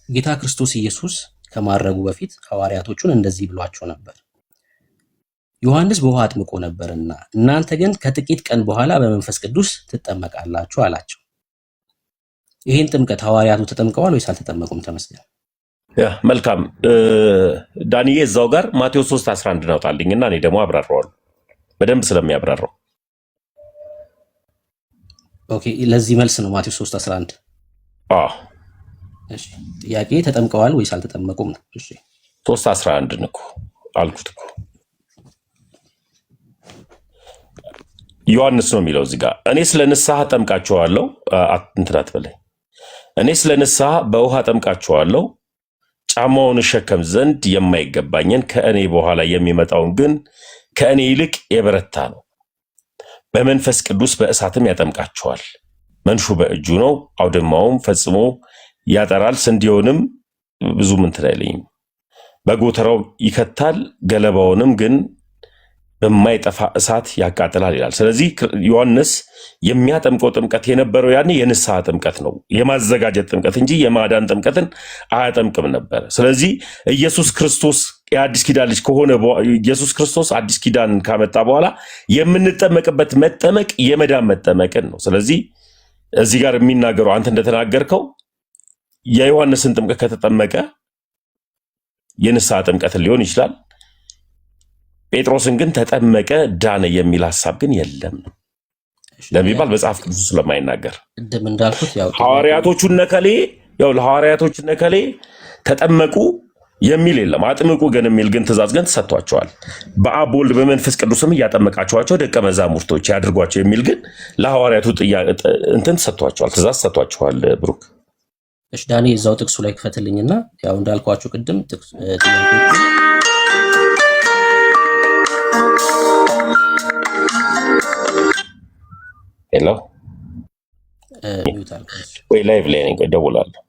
ጌታ ክርስቶስ ኢየሱስ ከማረጉ በፊት ሐዋርያቶቹን እንደዚህ ብሏቸው ነበር። ዮሐንስ በውሃ አጥምቆ ነበርና እናንተ ግን ከጥቂት ቀን በኋላ በመንፈስ ቅዱስ ትጠመቃላችሁ አላቸው። ይህን ጥምቀት ሐዋርያቱ ተጠምቀዋል ወይስ አልተጠመቁም? ተመስገን። መልካም ዳንኤ፣ እዛው ጋር ማቴዎስ 3:11 እናውጣልኝና እኔ ደግሞ አብራራዋለሁ በደንብ ስለሚያብራራው። ኦኬ ለዚህ መልስ ነው ማቴዎስ 3:11። እሺ ጥያቄ ተጠምቀዋል ወይስ አልተጠመቁም ነው። እሺ 3:11 እኮ አልኩት እኮ ዮሐንስ ነው የሚለው እዚህ ጋር። እኔ ስለ ንስሐ ጠምቃቸዋለሁ እንትን አትበለኝ። እኔ ስለ ንስሐ በውሃ ጠምቃቸዋለሁ፣ ጫማውን እሸከም ዘንድ የማይገባኝን ከእኔ በኋላ የሚመጣውን ግን ከእኔ ይልቅ የበረታ ነው። በመንፈስ ቅዱስ በእሳትም ያጠምቃቸዋል። መንሹ በእጁ ነው፣ አውድማውም ፈጽሞ ያጠራል፣ ስንዴውንም ብዙም እንትን አይለኝም። በጎተራው ይከታል፣ ገለባውንም ግን በማይጠፋ እሳት ያቃጥላል ይላል። ስለዚህ ዮሐንስ የሚያጠምቀው ጥምቀት የነበረው ያኔ የንስሐ ጥምቀት ነው፣ የማዘጋጀት ጥምቀት እንጂ የማዳን ጥምቀትን አያጠምቅም ነበር። ስለዚህ ኢየሱስ ክርስቶስ የአዲስ ኪዳን ልጅ ከሆነ ኢየሱስ ክርስቶስ አዲስ ኪዳን ካመጣ በኋላ የምንጠመቅበት መጠመቅ የመዳን መጠመቅን ነው። ስለዚህ እዚህ ጋር የሚናገረው አንተ እንደተናገርከው የዮሐንስን ጥምቀት ከተጠመቀ የንስሐ ጥምቀትን ሊሆን ይችላል። ጴጥሮስን ግን ተጠመቀ ዳነ የሚል ሐሳብ ግን የለም ለሚባል መጽሐፍ ቅዱስ ስለማይናገር እንደም እንዳልኩት ያው ሐዋርያቶቹ ነከሌ ተጠመቁ የሚል የለም። አጥምቁ ግን የሚል ግን ትእዛዝ ግን ተሰጥቷቸዋል። በአብ ወልድ በመንፈስ ቅዱስም እያጠመቃቸዋቸው ደቀ መዛሙርቶች ያድርጓቸው የሚል ግን ለሐዋርያቱ እንትን ተሰጥቷቸዋል፣ ትእዛዝ ተሰጥቷቸዋል። ብሩክ እሺ ዳኒ እዛው ጥቅሱ ላይ ክፈትልኝና ያው እንዳልኳችሁ ቅድም ጥቅሱ ጥያቄው ሄሎ ሚውት አልኩት ወይ ላይቭ ላይ ነኝ፣ እደውላለሁ።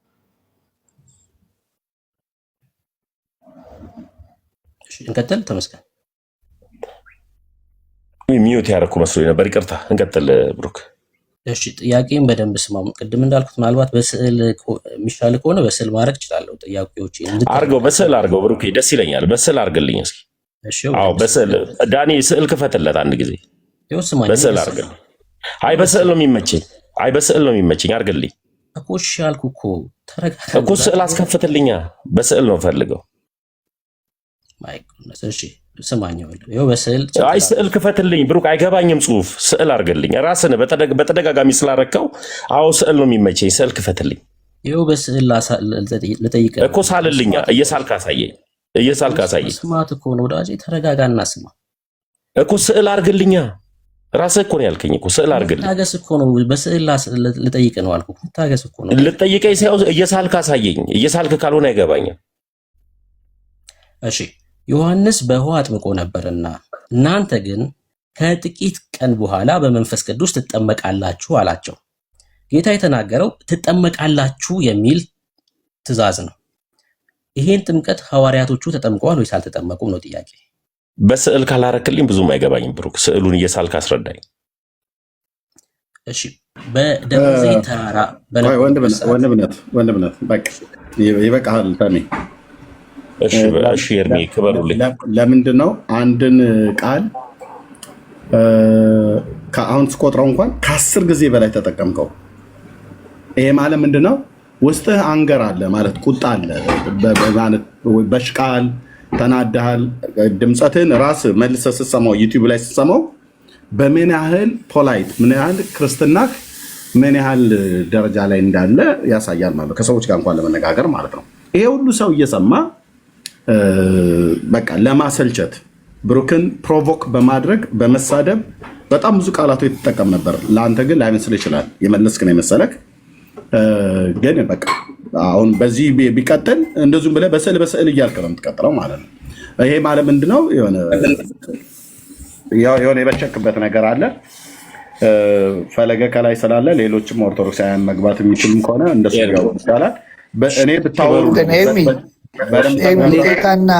እሺ እንቀጥል። ተመስገን ሚውት ያደረኩ መስሎኝ ነበር፣ ይቅርታ። እንቀጥል ብሩክ። እሺ ጥያቄን በደንብ ስማሙ። ቅድም እንዳልኩት ምናልባት በስዕል የሚሻል ከሆነ በስዕል ማድረግ እችላለሁ። ጥያቄዎች አርገው በስዕል አርገው ብሩክ፣ ደስ ይለኛል። በስዕል አርግልኝ እስኪ። እሺ አዎ በስዕል ዳኒ ስዕል ክፈትለት አንድ ጊዜ በስዕል አርግልኝ። አይ በስዕል ነው የሚመቸኝ፣ አርግልኝ እኮ። እሺ አልኩ እኮ ተረጋጋ እኮ። ስዕል አስከፍትልኛ፣ በስዕል ነው ፈልገው። እሺ ስማኛው ይኸው በስዕል አይ ስዕል ክፈትልኝ ብሩክ፣ አይገባኝም ጽሁፍ። ስዕል አርግልኝ ራስን በተደጋጋሚ ስላረከው። አዎ ስዕል ነው የሚመቸኝ፣ ስዕል ክፈትልኝ። ይኸው በስዕል ልጠይቅ እኮ ሳልልኛ እየሳልክ አሳየኝ። ስማት እኮ ነው ወዳጄ፣ ተረጋጋና ስማ እኮ ስዕል አርግልኛ። ራስህ እኮ ነው ያልከኝ እኮ ስዕል አርግልኝ። ታገስ እኮ ነው በስዕል ልጠይቅ ነው አልኩ። ታገስ እኮ ነው ልጠይቀኝ ሳይሆን እየሳልክ አሳየኝ። እየሳልክ ካልሆነ አይገባኝም። እሺ ዮሐንስ በውኃ አጥምቆ ነበርና እናንተ ግን ከጥቂት ቀን በኋላ በመንፈስ ቅዱስ ትጠመቃላችሁ አላቸው። ጌታ የተናገረው ትጠመቃላችሁ የሚል ትእዛዝ ነው። ይሄን ጥምቀት ሐዋርያቶቹ ተጠምቀዋል ወይስ አልተጠመቁም ነው ጥያቄ። በስዕል ካላረክልኝ ብዙም አይገባኝም ብሩክ። ስዕሉን እየሳልክ አስረዳኝ። እሺ በደብረ ዘይት ተራራ ወንድምነት በቃ ይበቃል ታሜ። እሺ ኤርሚ ክበሩልኝ። ለምንድን ነው አንድን ቃል ከአሁን ስቆጥረው እንኳን ከ10 ጊዜ በላይ ተጠቀምከው? ይሄ ማለት ምንድን ነው? ውስጥህ አንገር አለ ማለት ቁጣ አለ ማለት በሽቃል ተናደሃል። ድምፀትን ራስ መልሰህ ስትሰማው ዩቲዩብ ላይ ስትሰማው በምን ያህል ፖላይት ምን ያህል ክርስትናህ ምን ያህል ደረጃ ላይ እንዳለ ያሳያል ማለት ነው። ከሰዎች ጋር እንኳን ለመነጋገር ማለት ነው። ይሄ ሁሉ ሰው እየሰማ በቃ ለማሰልቸት ብሩክን ፕሮቮክ በማድረግ በመሳደብ በጣም ብዙ ቃላቶች የተጠቀም ነበር። ለአንተ ግን ላይመስል ይችላል። የመለስክ ነው የመሰለክ። ግን በቃ አሁን በዚህ ቢቀጥል እንደዚሁም ብለህ በስዕል እያልክ ነው የምትቀጥለው ማለት ነው። ይሄ ማለት ምንድነው? የሆነ የበሸክበት ነገር አለ። ፈለገ ከላይ ስላለ ሌሎችም ኦርቶዶክሳውያን መግባት የሚችሉም ከሆነ እንደሱ ይቻላል። እኔ ብታወሩ ጌታና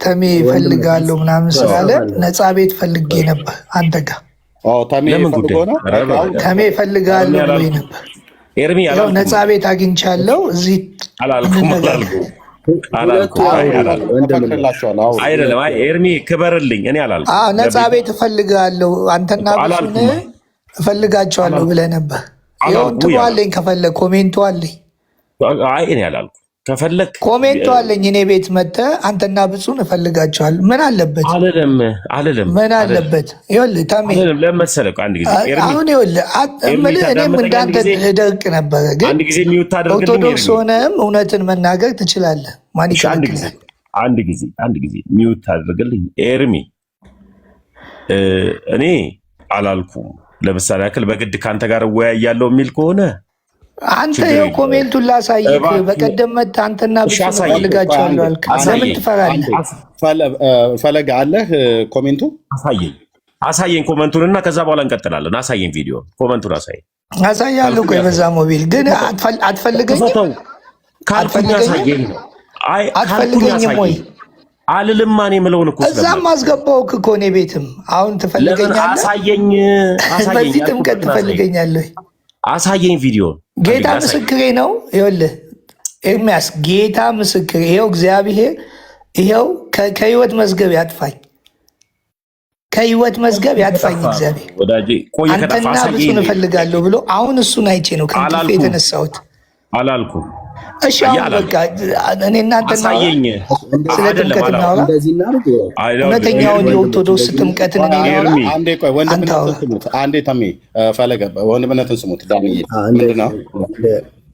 ተሜ ፈልጋለሁ ምናምን ስላለ ነፃ ቤት ፈልጌ ነበር አንተ ጋር። ተሜ ፈልጋለሁ ብሎኝ ነበር። ነፃ ቤት አግኝቻለሁ እዚህ አይደለም። ኤርሚ ክበርልኝ። እኔ አላልኩም። ነፃ ቤት እፈልጋለሁ አንተና ብሱን እፈልጋቸዋለሁ ብለህ ነበር። ይኸው እንትኑ አለኝ፣ ከፈለግ ኮሜንቱ አለኝ። አይ እኔ አላልኩም። ከፈለግ ኮሜንቱ አለኝ። እኔ ቤት መጥተህ አንተና ብሱን እፈልጋቸዋለሁ። ምን አለበት? አልልም። ምን አለበት? ይኸውልህ ታሜ ለመሰለህ አንድ ጊዜ አሁን ይኸውልህ እኔም እንዳንተ እደርቅ ነበረ፣ ግን አንድ ጊዜ ሚውት አድርግልኝ። ኦርቶዶክስ ሆነህም እውነትን መናገር ትችላለህ። ማን ይከለክላል? አንድ ጊዜ ሚውት አድርግልኝ ኤርሚ። እኔ አላልኩም። ለምሳሌ ያክል በግድ ከአንተ ጋር እወያያለሁ የሚል ከሆነ አንተ ይኸው ኮሜንቱን ላሳይህ። በቀደም መጥተህ አንተና ብቻ እፈልጋቸዋለሁ አልክ። ለምን ትፈራለህ? ፈለገ አለህ ኮሜንቱ? አሳየኝ ኮመንቱን እና ከዛ በኋላ እንቀጥላለን። አሳየኝ ቪዲዮ ኮመንቱን አሳያለሁ። ቆይ በዛ ሞቢል ግን አትፈልገኝም? አትፈልገኝም ወይ አልልም። ማን የምለውን እኮ እዛም አስገባሁህ እኮ እኔ ቤትም። አሁን ትፈልገኛለህ? አሳየኝ። በዚህ ጥምቀት ትፈልገኛለህ? አሳየኝ ቪዲዮ። ጌታ ምስክሬ ነው። ይኸውልህ ኤርሚያስ፣ ጌታ ምስክሬ፣ ይኸው እግዚአብሔር፣ ይኸው ከህይወት መዝገብ ያጥፋኝ፣ ከህይወት መዝገብ ያጥፋኝ እግዚአብሔር። አንተና ብሱን እፈልጋለሁ ብሎ አሁን እሱን አይቼ ነው ከእንቅልፌ የተነሳሁት። አላልኩም። እሺ አሁን በቃ እኔ እናንተ ስለ ጥምቀት እናውራ። እውነተኛውን የኦርቶዶክስ ጥምቀትን እኔ ላውራ። አንዴ ታሜ ፈለገ ወንድምነትን ስሙት።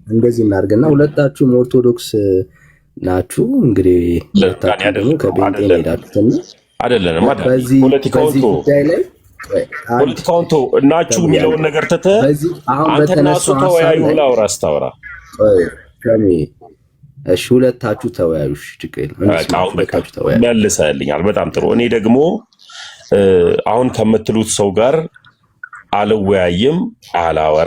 እንደዚህ እናድርግና ሁለታችሁም ኦርቶዶክስ ናችሁ እንግዲህ ከቤንጤ ሄዳችሁትና አይደለንም። ፖለቲካውን እናችሁ የሚለውን ነገር ትተህ አንተና እሱ ተወያዩ። ላውራ ስታወራ እሺ ሁለታችሁ ተወያዩ። መልሰህልኛል። በጣም ጥሩ። እኔ ደግሞ አሁን ከምትሉት ሰው ጋር አልወያይም፣ አላወራም።